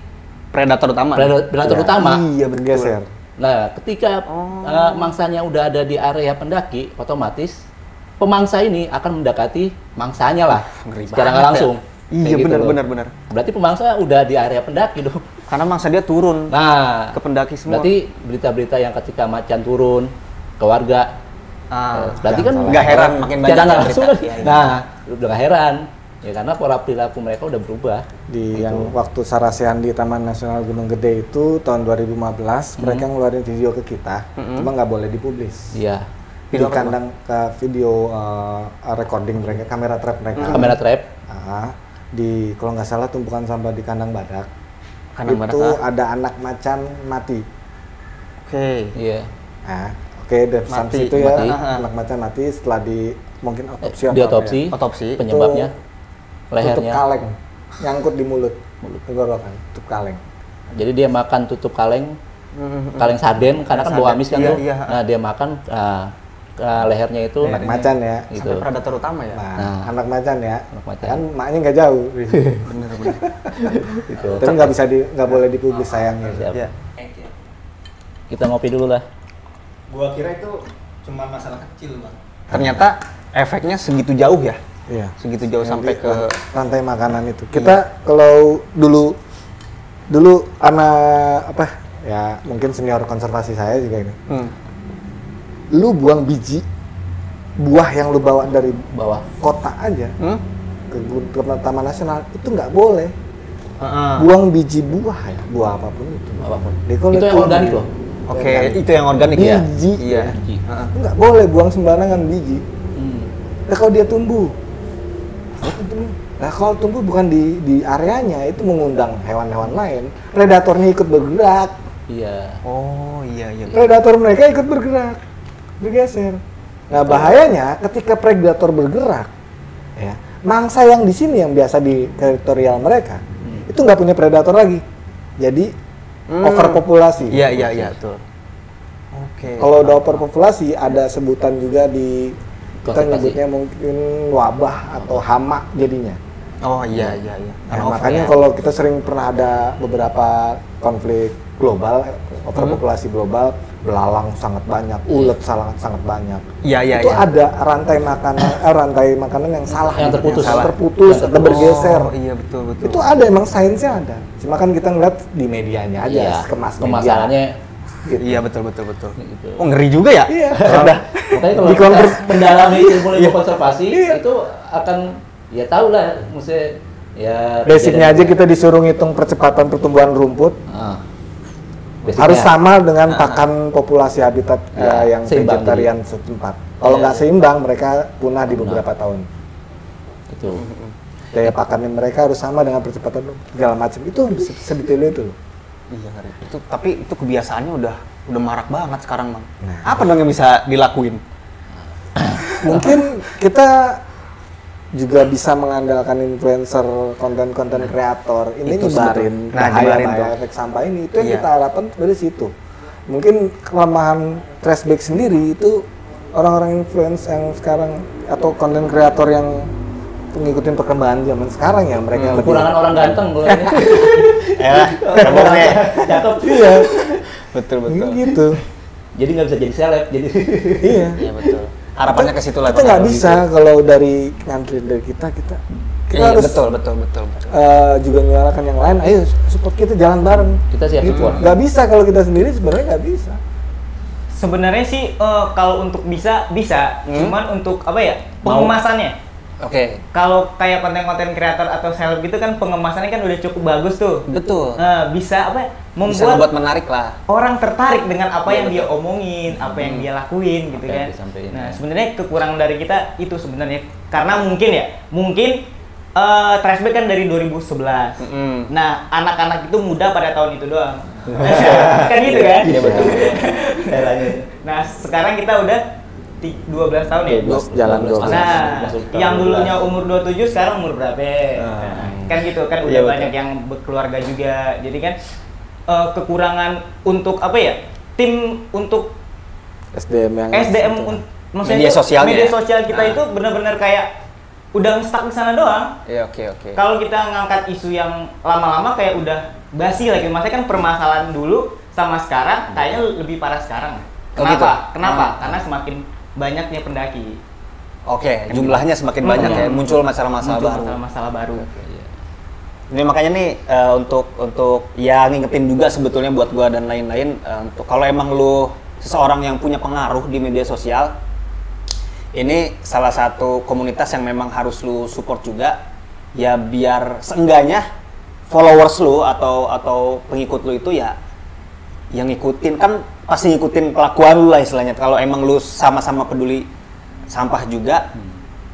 Predator utama. predator Ya. utama. Iya, betul. Bergeser. Nah, ketika mangsanya udah ada di area pendaki, otomatis pemangsa ini akan mendekati mangsanya lah, Ngeri secara banget nggak langsung. ya. Iya, Kayak gitu loh. benar. Berarti pemangsa udah di area pendaki dong. Karena mangsa dia turun Nah, ke pendaki semua. berarti berita-berita yang ketika macan turun ke warga, berarti kan nggak heran makin banyak secara nggak yang langsung berita. kan. Iya. Nah, udah nggak heran. Ya karena pola perilaku mereka udah berubah. Di yang waktu Sarasehan di Taman Nasional Gunung Gede itu tahun 2015 mereka ngeluarin video ke kita, cuma nggak boleh dipublis. Iya. Di kandang ke video recording mereka, kamera trap mereka. Kamera trap. Di kalau nggak salah tumpukan sampah di kandang badak. Kandang itu badak, ada anak macan mati. Oke. Iya. Nah, oke, dari Mati, sampai itu ya mati. anak macan mati setelah di mungkin otopsi atau Di apa otopsi. ya. Otopsi. Penyebabnya Tutup lehernya. kaleng, nyangkut di mulut, tenggorokan, tutup kaleng. Jadi dia makan tutup kaleng, kaleng sarden karena kan bau sarden. amis kan Iya, tuh. iya. Nah, dia makan lehernya itu Anak macan ya. gitu. Sampai predator utama ya. Nah, anak macan ya. Anak macan. Kan maknya nggak jauh. Bener. Gitu. Tapi nggak boleh dipublis sayangnya. Siap. Iya. Kita ngopi dulu lah. Gua kira itu cuma masalah kecil, Bang. Ternyata efeknya segitu jauh ya. Iya. Segitu jauh sampai ke rantai makanan itu. Kita kalau dulu anak apa ya mungkin senior konservasi saya juga ini. Lu buang biji buah yang lu bawa dari Bawah. kota aja ke Taman Nasional itu nggak boleh. Heeh. Buang biji buah ya, buah apapun itu. Apapun. Jadi kalau Itu yang itu- organik loh. Oke, itu yang organik ya? Biji. Iya. Nggak boleh buang sembarangan biji. Nah, kalau dia tumbuh, nah kalau tumbuh bukan di areanya, itu mengundang hewan-hewan lain. Predatornya ikut bergerak. Iya. Oh iya. Predator mereka ikut bergerak, bergeser. Nah bahayanya ketika predator bergerak, ya mangsa yang di sini yang biasa di teritorial mereka itu nggak punya predator lagi, jadi overpopulasi. Iya, betul. Oke. Kalau udah overpopulasi ada sebutan juga di kita Konservasi. nyebutnya mungkin wabah atau hama jadinya. Oh iya. Nah, makanya kalau kita sering pernah ada beberapa konflik global, overpopulasi global, belalang sangat banyak, ulet sangat banyak. Iya. Itu ada rantai makanan yang salah, Yang terputus. terputus atau bergeser. Oh iya betul. Itu ada, emang sainsnya ada. Cuma kan kita ngeliat di medianya aja, Iya. kemas media. Kemasanannya Gitu. Iya betul. gitu. Oh ngeri juga ya? Iya. Makanya kalau Di kita konver- mendalami ilmu konservasi Iya. itu akan ya tahu lah, maksudnya ya Basicnya aja kita disuruh ngitung percepatan pertumbuhan rumput. Basicnya. Harus sama dengan pakan populasi habitat Ya, yang seimbang vegetarian setempat. Kalau Ya. nggak seimbang, mereka punah di beberapa tahun. Itu. Daya pakannya mereka harus sama dengan percepatan segala macam. Itu sedetail itu loh. Iya ngeri. Tapi itu kebiasaannya udah marak banget sekarang bang. Nah. Apa dong yang bisa dilakuin? Mungkin kita juga bisa mengandalkan influencer, konten-konten kreator ini Itu nyebarin sebetulnya. Nah, nyebarin bahaya tuh. efek sampah ini. Itu yang Iya. kita harapkan dari situ. Mungkin kelemahan Trashback sendiri itu orang-orang influence yang sekarang atau konten kreator yang ngikutin perkembangan zaman sekarang ya, mereka yang lebih Kekurangan orang ganteng kalau ini. Ngomongnya. Cakep. iya Betul. gitu. Jadi nggak bisa jadi seleb. Jadi Iya. Iya betul. Harapannya ke situ lah. Kita nggak bisa kalau dari nganterin dari kita Iya, harus betul. juga menyuarakan yang lain. Ayo support kita, jalan bareng. kita siap Gitu. support. Nggak bisa kalau kita sendiri, sebenarnya nggak bisa. Sebenarnya sih kalau untuk bisa, cuman untuk apa ya, Mau. pengemasannya. Oke. Kalau kayak konten-konten kreator atau seleb gitu kan pengemasannya kan udah cukup bagus tuh. Betul. Bisa apa ya, Bisa membuat membuat menarik lah. orang tertarik dengan apa yang Iya, dia omongin, apa yang dia lakuin gitu Apa yang kan. disampaikan. Nah, sebenarnya kekurangan dari kita itu sebenarnya karena mungkin Trashback kan dari 2011. Nah, anak-anak itu muda pada tahun itu doang. Kan gitu kan? Iya betul. Nah, sekarang kita udah 12 tahun ya. 12 jalan 12. Nah, Masuk tahun yang 12. dulunya umur 27 sekarang umur berapa? Nah, kan gitu kan udah Iya, betul. banyak yang berkeluarga juga. Jadi kan kekurangan untuk apa ya? Tim untuk SDM yang maksudnya Media itu, sosialnya media ya? sosial kita itu benar-benar kayak udah stuck di sana doang. Iya, oke. Kalau kita ngangkat isu yang lama-lama kayak udah basi lagi. Maksudnya kan permasalahan dulu sama sekarang kayaknya lebih parah sekarang. Oh, Kenapa? gitu? Kenapa? Karena semakin banyaknya pendaki. Oke, jumlahnya semakin banyak ya, muncul masalah-masalah Muncul baru. masalah-masalah baru. Ini makanya nih untuk ya ngingetin juga sebetulnya buat gua dan lain-lain untuk kalau emang lu seseorang yang punya pengaruh di media sosial, ini salah satu komunitas yang memang harus lu support juga ya, biar seenggaknya followers lu atau pengikut lu itu ya yang ngikutin, kan pasti ngikutin kelakuan lu lah istilahnya. Kalau emang lu sama-sama peduli sampah juga,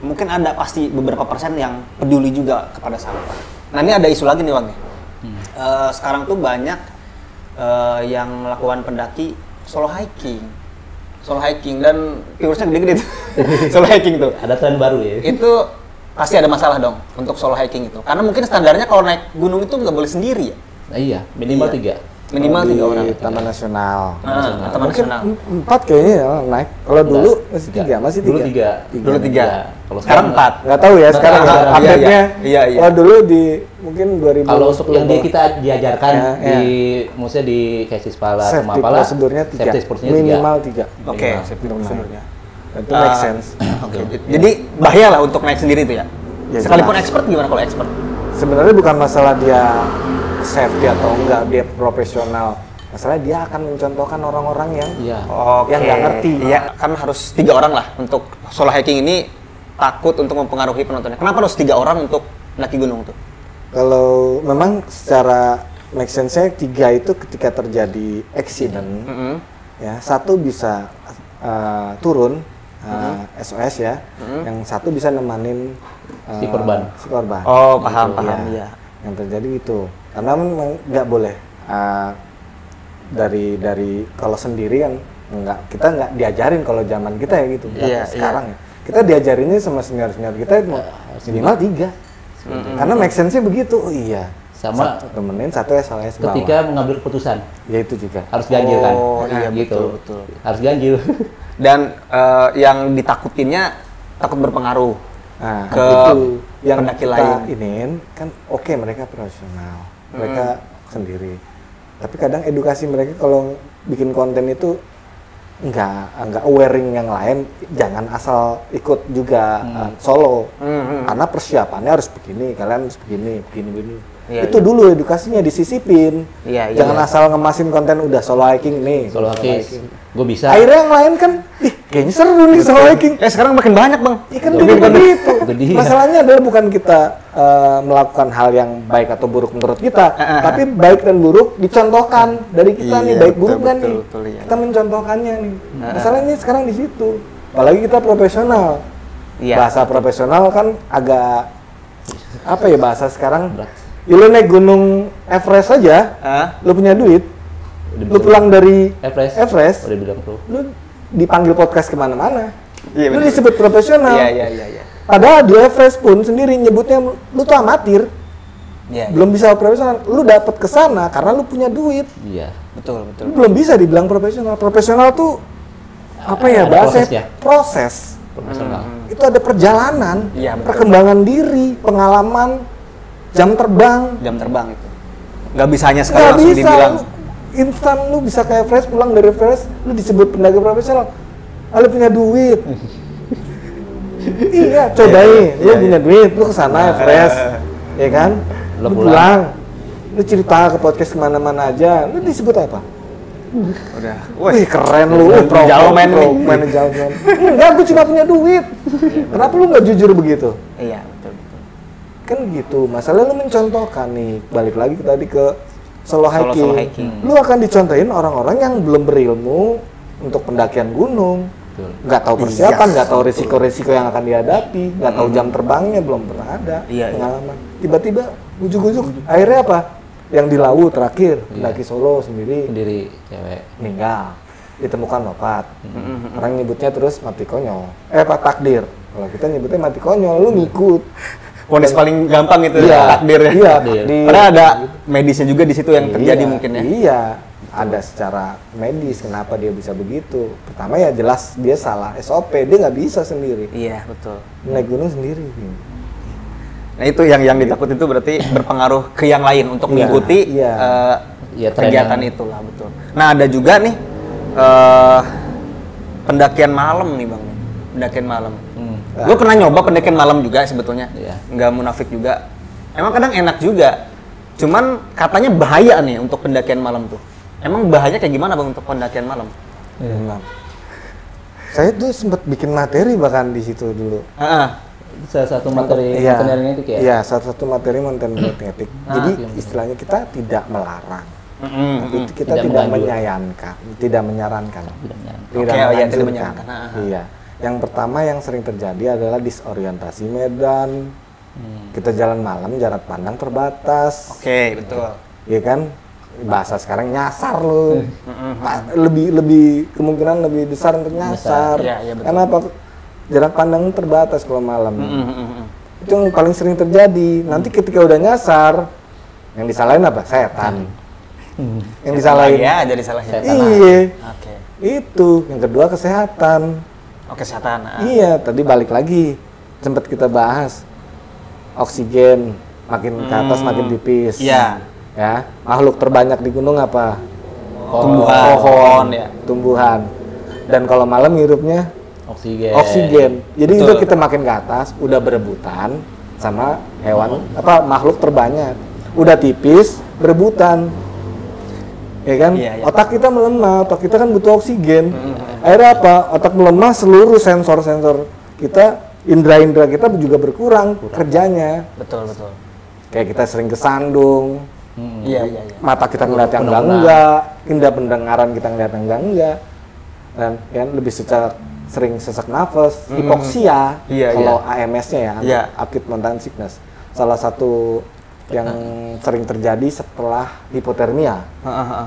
mungkin ada pasti beberapa persen yang peduli juga kepada sampah. Nah ini ada isu lagi nih Bang. Sekarang tuh banyak yang melakukan pendaki solo hiking dan viewersnya gede-gede tuh. Solo hiking tuh. Ada tren baru ya. Itu pasti ada masalah dong untuk solo hiking itu. Karena mungkin standarnya kalau naik gunung itu nggak boleh sendiri ya. Nah, iya, minimal Iya. 3. Minimal di 3 orang. Taman Nasional. Taman Mungkin Nasional. 4 kayaknya ya naik. Kalau dulu masih 3, masih 3. Dulu 3. Dulu 3. Kalau Sekarang 4. Nggak tahu ya sekarang Nggak ya, tahu. update-nya. Iya. Kalau dulu di mungkin 2010. kalau untuk yang kita diajarkan Ya, di maksudnya di Kesis Pala sama safety Pala, prosedurnya 3. safety prosedurnya 3. Minimal 3. Oke, Minimal. safety prosedurnya. Itu make sense. Oke. Jadi bahaya lah untuk naik sendiri itu ya. Ya, Sekalipun jelas. expert gimana kalau expert? Sebenarnya bukan masalah dia safety atau enggak, dia profesional. Masalah dia akan mencontohkan orang-orang yang Iya. yang nggak ngerti. Iya, kan harus 3 orang lah untuk solo hiking ini, takut untuk mempengaruhi penontonnya. Kenapa harus 3 orang untuk mendaki gunung tuh? Kalau memang secara make sense-nya 3 itu ketika terjadi accident, ya 1 bisa turun SOS ya, yang 1 bisa nemanin Si korban. Oh, paham ya. Yang terjadi itu, karena memang nggak boleh dari kalau sendiri kan kita nggak diajarin kalau zaman kita ya gitu. Sekarang ya kita diajarinnya sama senior kita minimal 3, karena make sense-nya begitu. Oh iya, sama temenin 1 SOS ketika bawah. mengambil keputusan Ya itu juga harus ganjil kan. Iya, gitu. betul. Harus ganjil. Dan yang ditakutinnya takut berpengaruh ke itu yang pendaki kita lain. iniin kan. Oke, mereka profesional, mereka sendiri, tapi kadang edukasi mereka kalau bikin konten itu nggak awareing yang lain, jangan asal ikut juga solo, karena persiapannya harus begini, kalian harus begini. Itu dulu edukasinya disisipin, jangan asal ngemasin konten udah solo hiking nih, Solo hiking, gue bisa. akhirnya yang lain kan, kayaknya seru nih solo hiking. Sekarang makin banyak bang. Ikan begitu. Gede. Masalahnya adalah bukan kita melakukan hal yang baik atau buruk menurut kita, tapi baik dan buruk dicontohkan dari kita nih, baik buruk kan nih. Iya. Kita mencontohkannya nih. Masalahnya sekarang di situ. Apalagi kita profesional. Bahasa profesional kan agak apa ya bahasa sekarang? Ya lu naik gunung Everest aja, lu punya duit, lu pulang dari Everest, udah bilang tuh. lu dipanggil podcast kemana-mana. Iya, Lu betul. disebut profesional. Iya. Padahal di Everest pun sendiri nyebutnya lu tuh amatir. Belum bisa profesional. Lu dapet ke sana karena lu punya duit. Iya. Betul. Lu belum bisa dibilang profesional. Profesional tuh apa ya Ada bahasanya? prosesnya. Proses. Profesional. Itu ada perjalanan, Iya, betul. perkembangan diri, pengalaman, jam terbang. Jam terbang itu. Nggak bisa hanya sekali Nggak langsung bisa. dibilang. Instan lu bisa ke Everest, pulang dari Everest, lu disebut pendaki profesional. Lu punya duit. Iya, cobain. Lu punya duit, lu kesana Everest, ya kan? Lu Lu pulang. Lu cerita ke podcast kemana-mana aja. Lu disebut apa? Udah. Wih, keren lu. Jauhman nih. Manajemen. Enggak, gue cuma punya duit. Kenapa lu nggak jujur begitu? Iya, betul. Kan gitu. Masalah lu mencontohkan nih. Balik lagi tadi ke solo hiking. hiking. Lu akan dicontohin orang-orang yang belum berilmu untuk pendakian gunung. Nggak tahu persiapan, nggak tahu risiko-risiko yang akan dihadapi, nggak tahu jam terbangnya, belum pernah ada pengalaman. Tiba-tiba ujuk-ujuk akhirnya apa? Yang di Lawu terakhir, pendaki solo sendiri cewek meninggal, ditemukan wafat. Orang nyebutnya terus mati konyol. Pak takdir. Kalau kita nyebutnya mati konyol, lu ngikut. Vonis paling gampang itu takdir ya. Iya, Padahal ada medisnya juga di situ yang terjadi mungkin ya. Iya, ada secara medis kenapa dia bisa begitu. Pertama ya jelas dia salah SOP, dia nggak bisa sendiri. Iya, betul. Naik gunung sendiri. Nah itu yang ditakut itu berarti berpengaruh ke yang lain untuk mengikuti kegiatan itulah, betul. Nah ada juga nih pendakian malam nih bang, pendakian malam. Gue pernah nyoba pendakian malam juga sebetulnya, nggak munafik juga. Emang kadang enak juga, cuman katanya bahaya nih untuk pendakian malam tuh. Emang bahayanya kayak gimana bang untuk pendakian malam? Saya tuh sempat bikin materi bahkan di situ dulu. Salah satu materi mountaineering etik ya? Iya, satu materi mountaineering etik. Jadi istilahnya kita tidak melarang, tapi kita tidak menyayankan, tidak menyarankan, tidak menganjurkan. Iya. Yang pertama yang sering terjadi adalah disorientasi medan. Kita jalan malam, jarak pandang terbatas. Oke, betul. Iya kan? Bahasa sekarang nyasar lu. Lebih kemungkinan lebih besar untuk nyasar. Iya, betul. Karena apa? Jarak pandang terbatas kalau malam. Itu yang paling sering terjadi. Nanti ketika udah nyasar, yang disalahin apa? Setan. Yang disalahin. Iya, jadi salahnya. Iya. Oke. Itu. Yang kedua kesehatan. Kesehatan. Iya, tadi balik lagi. Sempat kita bahas. Oksigen makin ke atas makin tipis. Iya. Ya, makhluk terbanyak di gunung apa? Tumbuhan. Pohon ya, tumbuhan. Dan kalau malam hirupnya oksigen. Jadi itu kita makin ke atas, udah berebutan sama hewan makhluk terbanyak. Udah tipis, berebutan. Ya kan? Otak kita melemah, otak kita kan butuh oksigen. Akhirnya apa? Otak melemah, seluruh sensor-sensor kita, indera-indera kita juga berkurang kerjanya. Betul. Kayak kita sering kesandung, Iya. Mata kita ngeliat yang enggak, indera pendengaran kita ngeliat yang enggak, dan kan lebih sering sesak nafas, hipoksia, kalau AMS-nya ya, acute motion sickness, salah satu yang sering terjadi setelah hipotermia.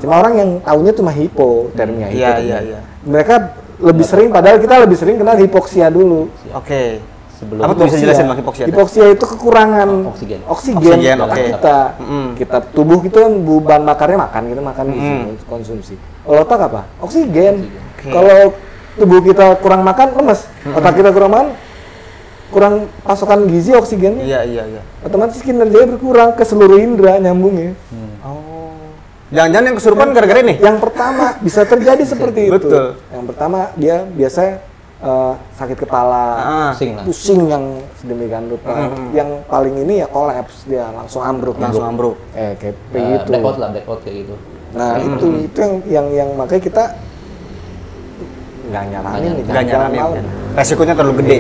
Cuma orang yang tahunya cuma hipotermia. Iya. Mereka lebih sering, padahal kita lebih sering kenal hipoksia dulu. Oke. Sebelum Apa tuh bisa jelasin Bang hipoksia? Hipoksia itu kekurangan oksigen otak kita tubuh itu kan bahan bakarnya makan konsumsi. Kalau otak apa? Oksigen. Kalau tubuh kita kurang makan lemes, otak kita kurang makan kurang pasokan gizi oksigennya. Iya. Otomatis kinerjanya berkurang ke seluruh indera nyambungnya. Jangan-jangan yang kesurupan gara-gara ini? Yang pertama bisa terjadi seperti itu. Betul. Yang pertama dia biasanya sakit kepala, pusing yang sedemikian rupa. Yang paling ini ya kolaps, dia langsung ambruk. Kayak begitu. Blackout kayak gitu. Nah itu yang makanya kita nggak nyaranin malam. Resikonya terlalu gede.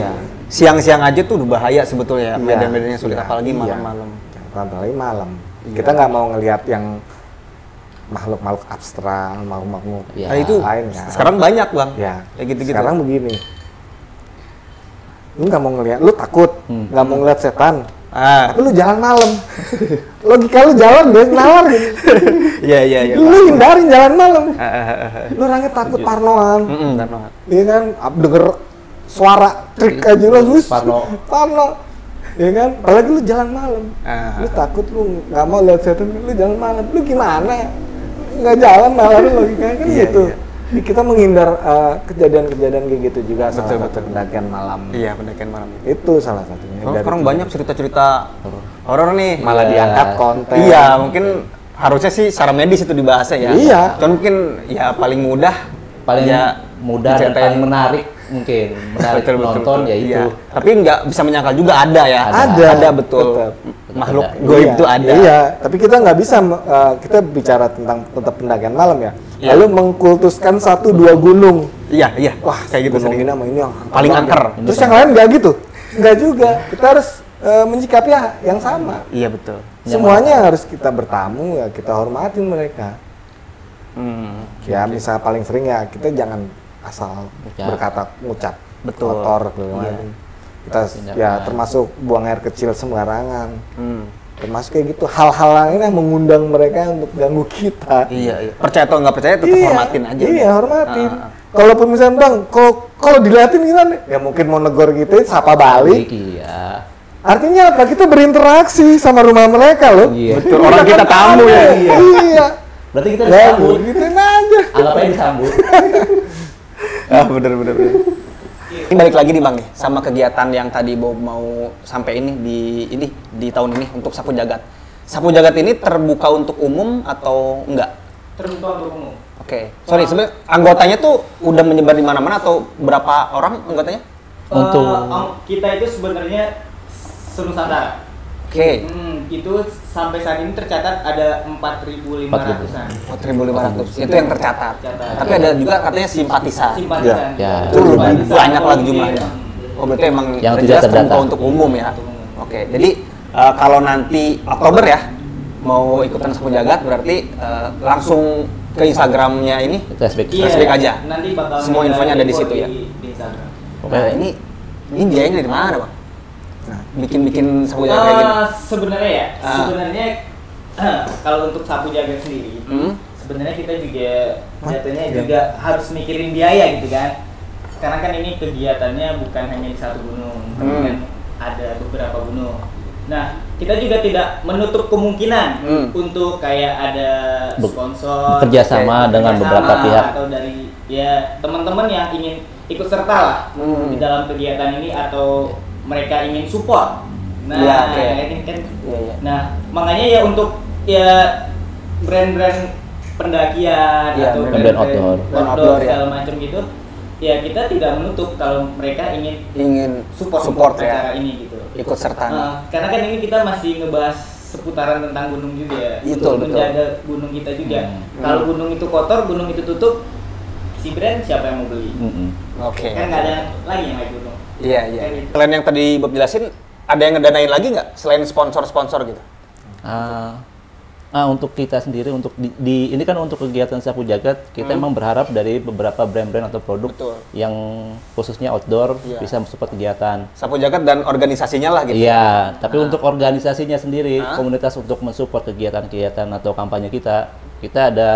Siang-siang aja tuh udah bahaya sebetulnya, medan-medannya sulit, apalagi malam-malam. Apalagi malam. Kita nggak mau ngelihat yang makhluk-makhluk abstrak, makhluk-makhluk itu lain kan. Sekarang banyak Bang. Ya. Kayak gitu-gitu. Sekarang begini. Lu nggak mau ngelihat, lu takut nggak mau ngelihat setan. Tapi lu jalan malam. Logika lu jalan deh, nalar gitu. Iya. Lu hindarin jalan malam. Lu orangnya takut parnoan. Iya kan, denger suara trik aja lu parno. Ya kan, apalagi lu jalan malam. Lu takut, lu nggak mau lihat setan, lu jalan malam. Lu gimana? Nggak jalan malam logikanya kan gitu. Kita menghindar kejadian-kejadian kayak gitu juga. Betul. Pendakian malam. Iya, pendakian malam. Itu salah satunya. Sekarang banyak cerita-cerita horor nih. Malah diangkat konten. Iya, mungkin harusnya sih secara medis itu dibahasnya ya. Iya. Cuman mungkin ya paling mudah dan paling menarik mungkin nonton ya itu. Iya. Tapi nggak bisa menyangkal juga ada ya. Ada betul. Tetap. Makhluk goib itu ada. Iya, tapi kita nggak bisa kita bicara tentang tetap pendakian malam ya. Lalu mengkultuskan 1-2 gunung. Iya. Wah, kayak gitu gunung ini sama ini yang paling angker. Terus yang lain nggak gitu. Nggak juga. Kita harus menyikapi yang sama. Iya, betul. Semuanya harus kita bertamu ya, kita hormatin mereka. Ya, misal paling sering ya kita jangan asal berkata ngucap kotor kita ya termasuk buang air kecil sembarangan, termasuk kayak gitu hal-hal lain yang mengundang mereka untuk ganggu kita. Iya. Percaya atau nggak percaya tetap hormatin aja. Iya, hormatin. Kalaupun misalnya Bang, kalau dilihatin gimana? Ya mungkin mau negor gitu, sapa balik. Iya. Artinya apa? Kita berinteraksi sama rumah mereka loh. Iya. Betul. Orang kita tamu ya. Iya. Berarti kita disambut. Gituin aja. Anggap aja disambut. Bener. Ini balik lagi nih Bang nih sama kegiatan yang tadi Bob mau sampai di tahun ini untuk Sapu Jagat. Sapu Jagat ini terbuka untuk umum atau enggak? Terbuka untuk umum. Oke. Sorry, sebenarnya anggotanya tuh udah menyebar di mana-mana atau berapa orang anggotanya? Untuk kita itu sebenarnya senusantara. Oke. Itu sampai saat ini tercatat ada 4.500-an. 4.500. Itu yang tercatat. Tapi ada juga katanya simpatisan. Ya. Itu lebih banyak lagi jumlahnya. Oh, berarti emang yang jelas tidak terbuka untuk umum ya. Oke. Jadi kalau nanti Oktober ya mau ikutan Sapu Jagat berarti langsung ke Instagramnya ini flashback aja. Nanti bakal semua infonya ada di situ ya. Di Instagram. Nah, ini biayanya dari mana, Bang? Bikin Sapu Jagat kayak gini. Sebenarnya kalau untuk Sapu Jagat sendiri, sebenarnya kita juga jatuhnya juga harus mikirin biaya gitu kan. Karena kan ini kegiatannya bukan hanya di satu gunung, tapi kan ada beberapa gunung. Nah, kita juga tidak menutup kemungkinan untuk kayak ada sponsor, kerjasama dengan beberapa pihak atau dari ya teman-teman yang ingin ikut serta lah di dalam kegiatan ini atau mereka ingin support. Nah, ini kan. Nah, makanya ya untuk brand-brand pendakian atau brand outdoor segala macam gitu, ya kita tidak menutup kalau mereka ingin support acara ini gitu. Ikut serta. Karena kan ini kita masih ngebahas seputaran tentang gunung juga ya. Betul. Menjaga gunung kita juga. Kalau gunung itu kotor, gunung itu tutup, si brand siapa yang mau beli? Oke. Kan nggak ada lagi yang naik gunung. Iya. Selain yang tadi Bob jelasin, ada yang ngedanain lagi nggak selain sponsor gitu? untuk kita sendiri untuk ini kan untuk kegiatan Sapu Jagat kita emang berharap dari beberapa brand-brand atau produk Betul. yang khususnya outdoor Iya. bisa mensupport kegiatan. Sapu Jagat dan organisasinya lah gitu. Iya, tapi untuk organisasinya sendiri, komunitas untuk mensupport kegiatan-kegiatan atau kampanye kita ada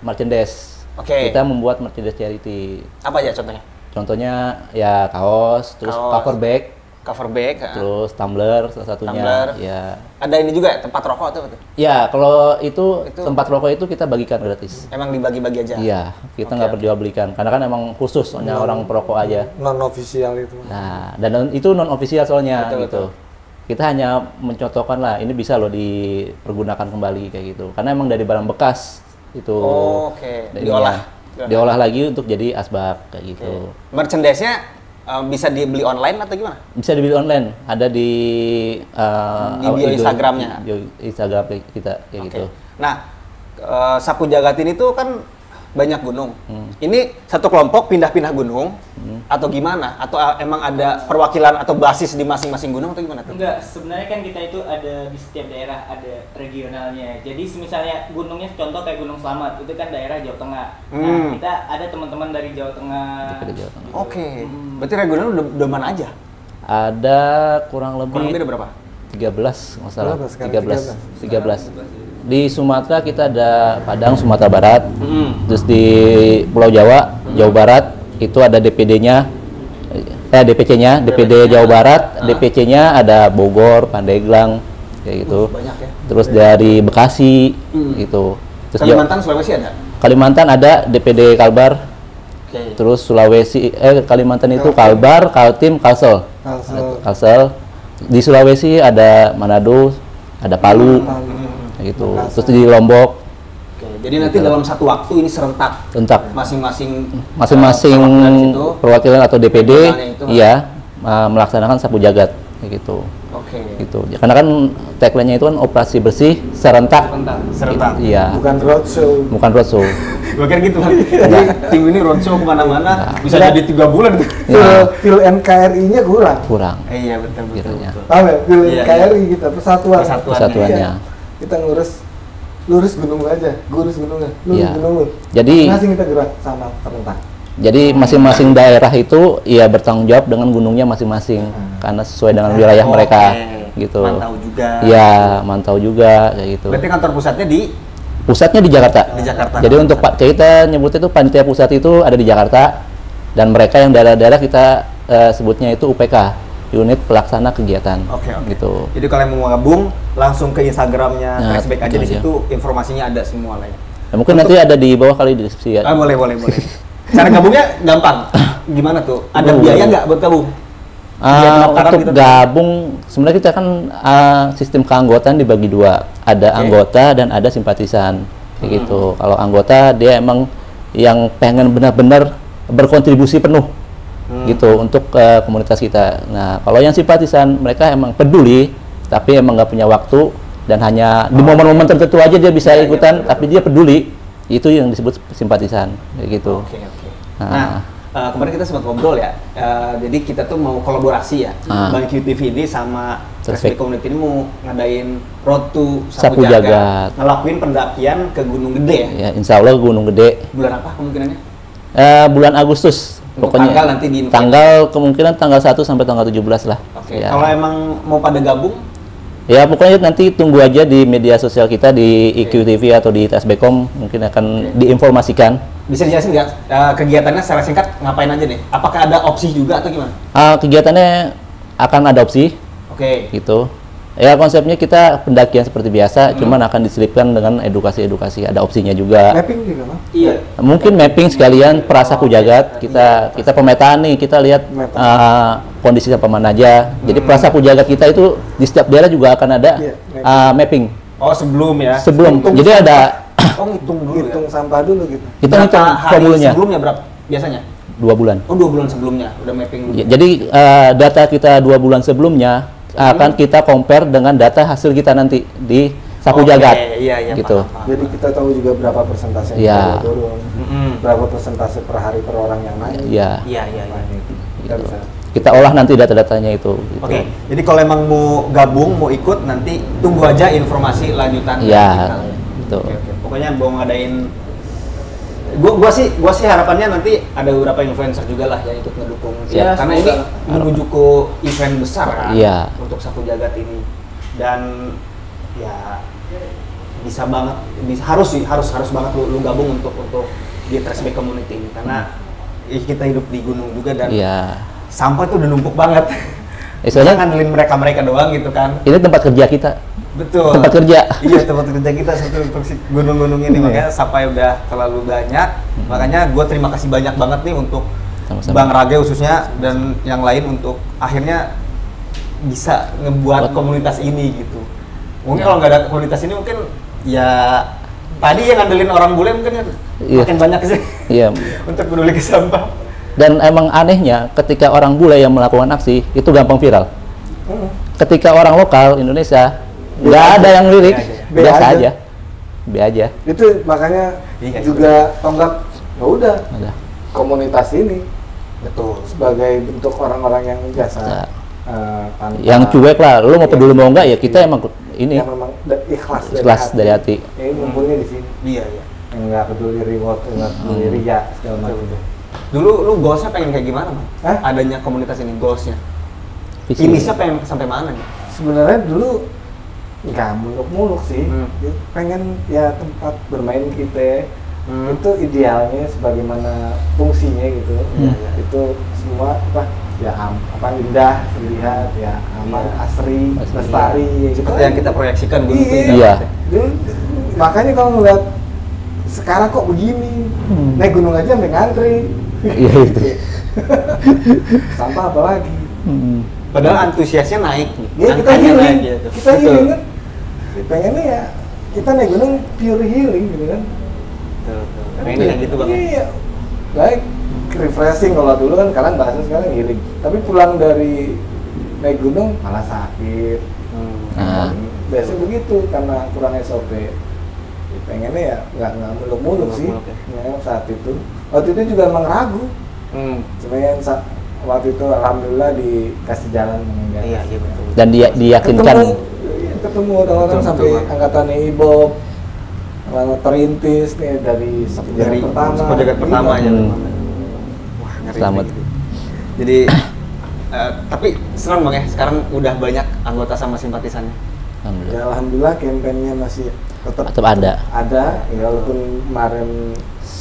merchandise. Oke. Kita membuat merchandise charity. Apa aja contohnya? Contohnya ya kaos, terus Kaos. cover bag, Cover bag. terus tumbler salah satunya. Tumbler. Ya. Ada ini juga tempat rokok tuh. Betul? Ya, kalau itu Itu- tempat rokok itu kita bagikan gratis. Emang dibagi-bagi aja. Iya, kita nggak perjualbelikan karena kan emang khusus soalnya orang perokok aja. Non official itu. Nah, dan itu non official soalnya Betul, gitu. Kita hanya mencontohkan lah ini bisa loh dipergunakan kembali kayak gitu. Karena emang dari barang bekas itu. Oh, oke. Dan Diolah. diolah lagi untuk jadi asbak kayak gitu. Merchandise-nya bisa dibeli online atau gimana? Bisa dibeli online, ada di Di bio Instagramnya. Bio Instagram kita kayak Oke. gitu. Nah, Sapu Jagat ini tuh kan banyak gunung. Hmm. Ini satu kelompok pindah-pindah gunung atau gimana? Atau emang ada perwakilan atau basis di masing-masing gunung atau gimana tuh? Enggak, sebenarnya kan kita itu ada di setiap daerah ada regionalnya. Jadi misalnya gunungnya contoh kayak Gunung Slamet, itu kan daerah Jawa Tengah. Nah, kita ada teman-teman dari Jawa Tengah. Dari Jawa Tengah. Oke. Berarti regional udah mana aja? Ada kurang Kurang lebih lebih ada berapa? 13 nggak salah. Berapa sekarang? 13. Di Sumatera kita ada Padang, Sumatera Barat. Terus di Pulau Jawa, Jawa Barat itu ada DPD-nya, DPC-nya, DPD Jawa Barat, DPC-nya ada Bogor, Pandeglang, kayak gitu. Banyak ya. Terus dari Bekasi, gitu. Terus Kalimantan, Sulawesi ada? Kalimantan ada DPD Kalbar. Oke. Terus Sulawesi, Kalimantan itu Kalbar, Kaltim, Kalsel. Kalsel. Di Sulawesi ada Manado, ada Palu, kayak gitu. Terus di Lombok, Oke. Jadi nanti dalam satu waktu ini serentak Entak. masing-masing Masing-masing perwakilan situ. perwakilan atau DPD, regionalnya itu. iya, melaksanakan Sapu Jagat, kayak gitu. Oke. Gitu. Karena kan tagline-nya itu kan operasi bersih serentak. Serentak. Iya, Bukan roadshow. bukan roadshow. Gue kira gitu kan. Jadi tim ini roadshow kemana-mana bisa jadi 3 bulan. Feel NKRI-nya kurang. Kurang Iya betul betul. kiranya. betul. Paham ya? Feel Iya, NKRI kita persatuan. Persatuannya. Iya. Kita lurus gunung aja, lurus gunungnya, lurus Iya. gunung lu. Jadi- masing kita gerak sama serentak. Jadi masing-masing daerah itu ya bertanggung jawab dengan gunungnya masing-masing karena sesuai dengan wilayah Oke. mereka gitu. Mantau juga. Iya, mantau juga kayak gitu. Berarti kantor pusatnya di Pusatnya di Jakarta. Di Jakarta. Jadi untuk Pak kita nyebutnya itu panitia pusat itu ada di Jakarta dan mereka yang daerah-daerah kita sebutnya itu UPK, unit pelaksana kegiatan. Oke, oke. Gitu. Jadi kalau yang mau gabung langsung ke Instagramnya Nah, Flashback aja itu di aja. situ informasinya ada semua lah ya. Nah, mungkin nanti ada di bawah kali di deskripsi ya. Ah, boleh. Cara gabungnya gampang. Gimana tuh? Ada biaya nggak buat gabung? Biaya pendaftaran Untuk gitu? gabung sebenarnya kita kan sistem keanggotaan dibagi dua, ada Oke. anggota dan ada simpatisan kayak gitu. Kalau anggota dia emang yang pengen benar-benar berkontribusi penuh gitu untuk komunitas kita. Nah kalau yang simpatisan mereka emang peduli tapi emang nggak punya waktu dan hanya di momen-momen tertentu aja dia bisa Iya, ikutan betul. tapi dia peduli, itu yang disebut simpatisan kayak gitu. Oke. Nah. Nah, kemarin kita sempat ngobrol ya. Jadi kita tuh mau kolaborasi ya. Bang QTV ini sama Flashback Community ini mau ngadain Road to Sapu Sapu Jagat. Jagat. Ngelakuin pendakian ke Gunung Gede ya. Ya insya Allah Gunung Gede Bulan apa kemungkinannya? bulan Agustus. Untuk tanggal nanti di-info. tanggal kemungkinan tanggal 1 sampai tanggal 17 lah. Oke. Ya. Kalau emang mau pada gabung, Ya pokoknya nanti tunggu aja di media sosial kita di IQTV atau di TSBcom mungkin akan diinformasikan. bisa dijelasin nggak kegiatannya secara singkat ngapain aja nih? Apakah ada opsi juga atau gimana? Kegiatannya akan ada opsi Oke. gitu. Ya konsepnya kita pendakian seperti biasa, cuman akan diselipkan dengan edukasi-edukasi, ada opsinya juga. Mapping juga mah. Iya. Mungkin mapping sekalian Prasapu Jagat, kita pemetaan nih, kita lihat kondisi apa mana aja. Jadi Prasapu Jagat kita itu di setiap daerah juga akan ada Iya, mapping. Oh sebelum ya? Sebelum, Hitung jadi ada Oh ngitung dulu Hitung ya? sampah dulu gitu. kita Berapa ngitung hari formulanya sebelumnya berapa biasanya? 2 bulan. Oh 2 bulan sebelumnya udah mapping dulu. Ya, jadi data kita 2 bulan sebelumnya akan kita compare dengan data hasil kita nanti di Sapu Oke, Jagat. iya, gitu. paham. Jadi kita tahu juga berapa persentase yang Iya. kita dorong, berapa persentase per hari per orang yang naik. Ya. Iya. Nah, ini kita Gitu. bisa. kita olah nanti data-datanya itu. Gitu. Oke, jadi kalau emang mau gabung, mau ikut, nanti tunggu aja informasi lanjutan. Iya, betul. Oke. Pokoknya mau ngadain, gua sih harapannya nanti ada beberapa influencer juga lah yang ikut ngedukung. Ya, karena ini menuju ke event besar kan, Iya. untuk Sapu Jagat ini. Dan ya bisa banget, harus banget lu gabung untuk di Trashback Community ini, karena kita hidup di gunung juga dan Iya. sampah tuh udah numpuk banget. Soalnya Jangan ngandelin mereka doang gitu kan. ini tempat kerja kita. Betul. Tempat kerja. Iya, tempat kerja kita satu untuk si gunung-gunung ini, makanya sampah udah terlalu banyak. Makanya gue terima kasih banyak banget nih untuk Sama-sama. Bang Rage khususnya dan yang lain untuk akhirnya bisa ngebuat komunitas ini gitu. Mungkin kalau nggak ada komunitas ini mungkin ya tadi yang ngandelin orang bule mungkin Iya. makin banyak sih Iya. untuk peduli ke sampah. Dan emang anehnya ketika orang bule yang melakukan aksi itu gampang viral. Ketika orang lokal Indonesia nggak ada yang lirik, B biasa aja. aja. B aja. Itu makanya Iya, juga tonggak ya udah Ada. komunitas ini Betul. sebagai bentuk orang-orang yang biasa Ya. tanpa Yang cuek lah, lu mau peduli mau enggak ya kita emang ini yang memang ikhlas dari hati. Ya, ini ngumpulnya di sini. Iya. Yang nggak peduli reward, nggak peduli ria segala macam. Dulu lu goalsnya pengen kayak gimana, Bang? Hah? Adanya komunitas ini goalsnya. Visi. Finishnya pengen sampai mana nih? Sebenarnya dulu nggak muluk-muluk sih. Hmm. Pengen ya tempat bermain kita itu Hmm. idealnya sebagaimana fungsinya gitu. Hmm. Ya, itu semua ya indah dilihat, ya aman, asri, lestari ya gitu. Seperti yang kita proyeksikan dulu tuh. Iya. Dulu, makanya kalau ngeliat sekarang kok begini, naik gunung aja sampai ngantri. Iya itu. Sampah apa lagi? Padahal antusiasnya naik. Ya kita Angkanya healing, naik gitu. kita Betul. healing kan. Pengennya ya kita naik gunung pure healing gitu kan. Betul. Pengen kayak gitu Bang. Iya. Baik refreshing kalau dulu kan kalian bahasnya sekarang healing. Tapi pulang dari naik gunung malah sakit. Nah. Biasanya begitu karena kurang SOP. Ya, pengennya ya nggak muluk-muluk sih. Muluk-muluk Ya, saat itu. Waktu itu juga emang ragu. Sebenarnya waktu itu alhamdulillah dikasih jalan meninggal. Iya, iya betul. Dan dia diyakinkan Ketemu orang-orang Betul, sampai betul. angkatannya Ibob, perintis nih dari Dari Sapu Jagat pertama ya. Wah, ngeri. Selamat. gitu. Jadi tapi senang Bang ya, sekarang udah banyak anggota sama simpatisannya. Alhamdulillah. Ya alhamdulillah kampanyenya masih Tetap ada. Ada, ya walaupun kemarin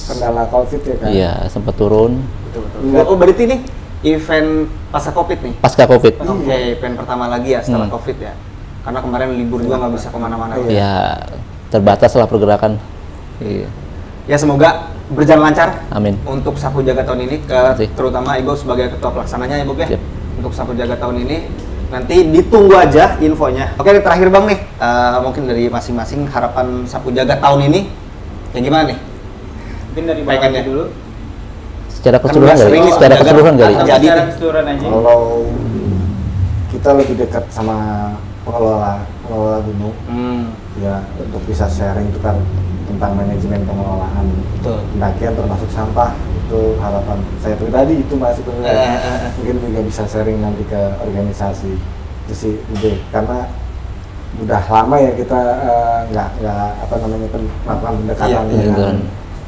kendala Covid ya kan. Iya, sempat turun Betul. Oh, berarti nih event pasca Covid nih. pasca Covid. Oke, event pertama lagi ya setelah Covid ya. Karena kemarin libur juga nggak bisa kemana-mana. Iya. Ya, terbatas lah pergerakan. Iya. Ya semoga berjalan lancar. Amin. Untuk Sapu Jagat tahun ini, Makasih. terutama Ibu sebagai ketua pelaksananya ya Bob ya. Siap. Untuk Sapu Jagat tahun ini, nanti ditunggu aja infonya. Oke, terakhir Bang nih, mungkin dari masing-masing harapan Sapu Jagat tahun ini, kayak gimana nih? Mungkin dari Pengennya. Bang dulu. Secara Kan keseluruhan udah kali. sering nih Secara Sapu Jagat. keseluruhan kali. Jadi Secara nih. keseluruhan aja. Kalau kita lebih dekat sama pengelola gunung, ya untuk bisa sharing itu kan tentang manajemen pengelolaan Betul. pendakian termasuk sampah, itu harapan saya pribadi itu masih mungkin juga bisa sharing nanti ke organisasi itu sih ide, karena udah lama ya kita nggak melakukan pendekatan Iya, iya, dengan betul.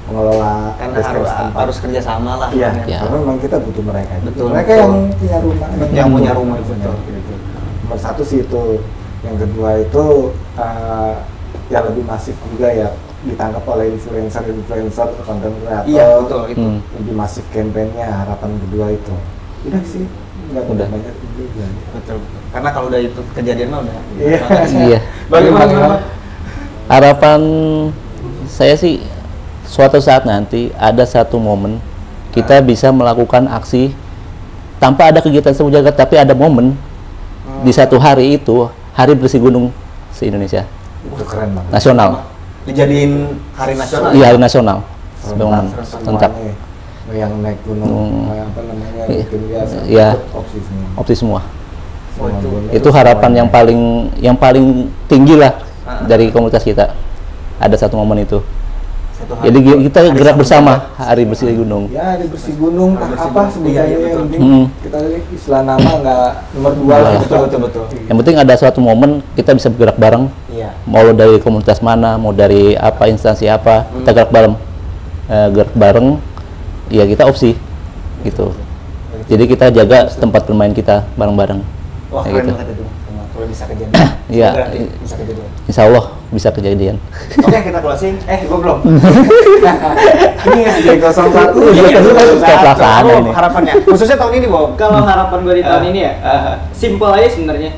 pengelola Karena destinasi tempat. harus kerjasama lah. Iya, Ya. karena memang kita butuh mereka. Betul, Mereka betul. yang punya rumah. Yang punya rumah, Betul. betul. Gitu. Nomor satu sih itu. Yang kedua itu ya lebih masif juga ya ditangkap oleh influencer, konten kreator. Iya, betul itu. Lebih masif kampanyenya, harapan kedua itu. Udah sih, nggak Udah. banyak juga. Betul. Karena kalau udah itu kejadian mah udah. Iya. Iya. Bagaimana? Harapan saya sih suatu saat nanti ada satu momen kita bisa melakukan aksi tanpa ada kegiatan Sapu Jagat, tapi ada momen di satu hari itu hari bersih gunung se-Indonesia Itu keren banget. nasional. Dijadiin hari nasional. Iya, hari nasional. Sebagai momen serentak. Semuanya. Yang naik gunung, apa namanya, Iya. bikin biasa, Iya. opsi semua. Opsi semua. Oh, Itu harapan yang paling tinggi lah dari komunitas kita. Ada satu momen itu. Jadi kita gerak bersama hari bersih gunung. Ya, hari bersih gunung, apa sebenarnya iya, yang betul. penting kita lihat istilah nama nggak nomor 2 lah. Betul. Yang penting ada suatu momen kita bisa bergerak bareng. Iya. Mau lo dari komunitas mana, mau dari apa instansi apa, kita gerak bareng. Gerak bareng, ya kita opsi gitu. Jadi kita jaga tempat bermain kita bareng-bareng. Wah, Kayak keren gitu. banget itu. Kalau bisa kejadian. Iya. Berarti bisa kejadian. Insya Allah bisa kejadian. Oke, kita closing. Gua belum. Ini ngasih jadi 01. Kayak pelaksanaan ini. Harapannya. Khususnya tahun ini, Bob. Kalau harapan gue di tahun ini ya, simple aja sebenarnya.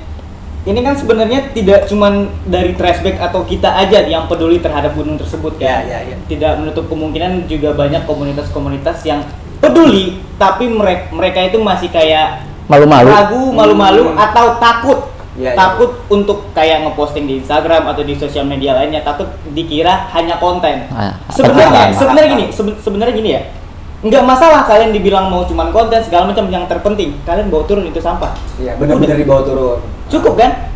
Ini kan sebenarnya tidak cuman dari trashback atau kita aja yang peduli terhadap gunung tersebut kan. Iya. Tidak menutup kemungkinan juga banyak komunitas-komunitas yang peduli, tapi mereka itu masih kayak Malu-malu. ragu, malu-malu atau takut. Iya, Takut untuk kayak ngeposting di Instagram atau di sosial media lainnya, takut dikira hanya konten. Sebenarnya gini ya. Nggak masalah kalian dibilang mau cuman konten segala macam, yang terpenting kalian bawa turun itu sampah. Iya, benar-benar dibawa turun. Cukup kan?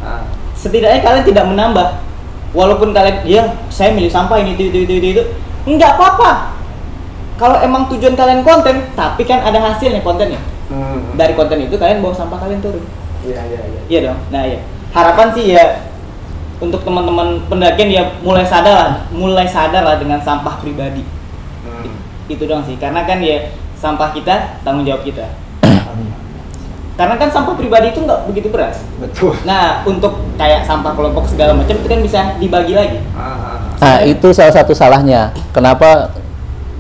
Setidaknya kalian tidak menambah. Walaupun kalian, saya milih sampah ini itu. Nggak apa-apa. Kalau emang tujuan kalian konten, tapi kan ada hasilnya kontennya. Dari konten itu kalian bawa sampah kalian turun. Iya. Iya dong. Nah ya. Harapan sih ya untuk teman-teman pendakian ya mulai sadar lah dengan sampah pribadi. Itu dong sih. Karena kan ya sampah kita tanggung jawab kita. Karena kan sampah pribadi itu nggak begitu berat. Betul. Nah, untuk kayak sampah kelompok segala macam itu kan bisa dibagi lagi. Nah, itu salah satu salahnya. Kenapa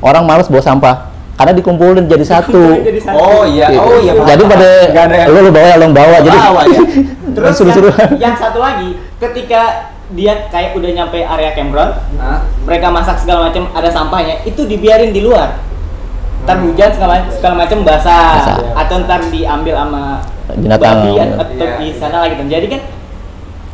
orang malas bawa sampah? Karena dikumpulin jadi satu. Oh iya. Jadi pada lu bawa, jadi bawa ya. Terus seru-seru. yang satu lagi, ketika dia kayak udah nyampe area campground, mereka masak segala macam, ada sampahnya, itu dibiarin di luar. Ntar hujan segala macam basah, atau ntar diambil sama binatang babi atau di sana lagi. Jadi kan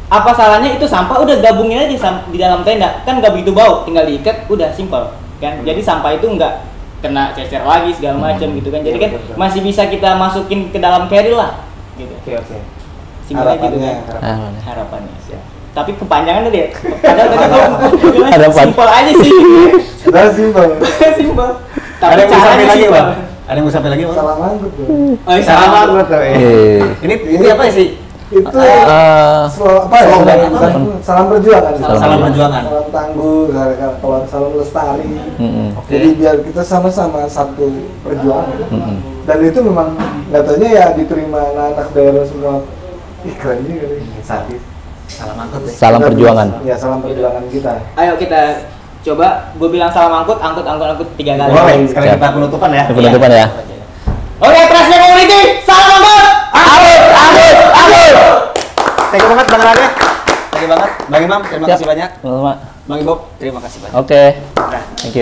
apa salahnya itu sampah udah gabungin aja di dalam tenda, kan nggak begitu bau, tinggal diikat, udah simple kan. Jadi sampah itu nggak kena cecer lagi segala macam gitu kan. Jadi kan masih bisa kita masukin ke dalam carry lah gitu. Oke. Simpelnya gitu kan. Harapannya. Tapi kepanjangan tadi ya. Padahal Harapan. simpel aja sih. Sudah simpel. Simpel. Ada yang mau sampai lagi, simpel. Bang? Ada yang mau sampai lagi, Bang? Salam manggut tuh. Oh, iya, Salam salah. banget tuh. Ini apa sih? Itu salam perjuangan. Salam perjuangan. Salam tangguh, kalau salam lestari. Oke. Jadi biar kita sama-sama satu perjuangan. Dan itu memang katanya ya diterima anak-anak daerah semua. Ih, keren juga nih. Sakit. Salam angkut ya. Salam perjuangan. Ya, salam perjuangan kita. Ayo kita coba, gue bilang salam angkut 3 kali. Boleh, sekarang kita penutupan ya. Penutupan ya. Oke, Trashback Community, salam angkut. Angkut. Thank you banget Bang Rade. Thank you banget. Bang Imam, terima Siap. kasih banyak. Sama-sama. Bang Ibob, terima kasih banyak. Oke. Nah. Thank you.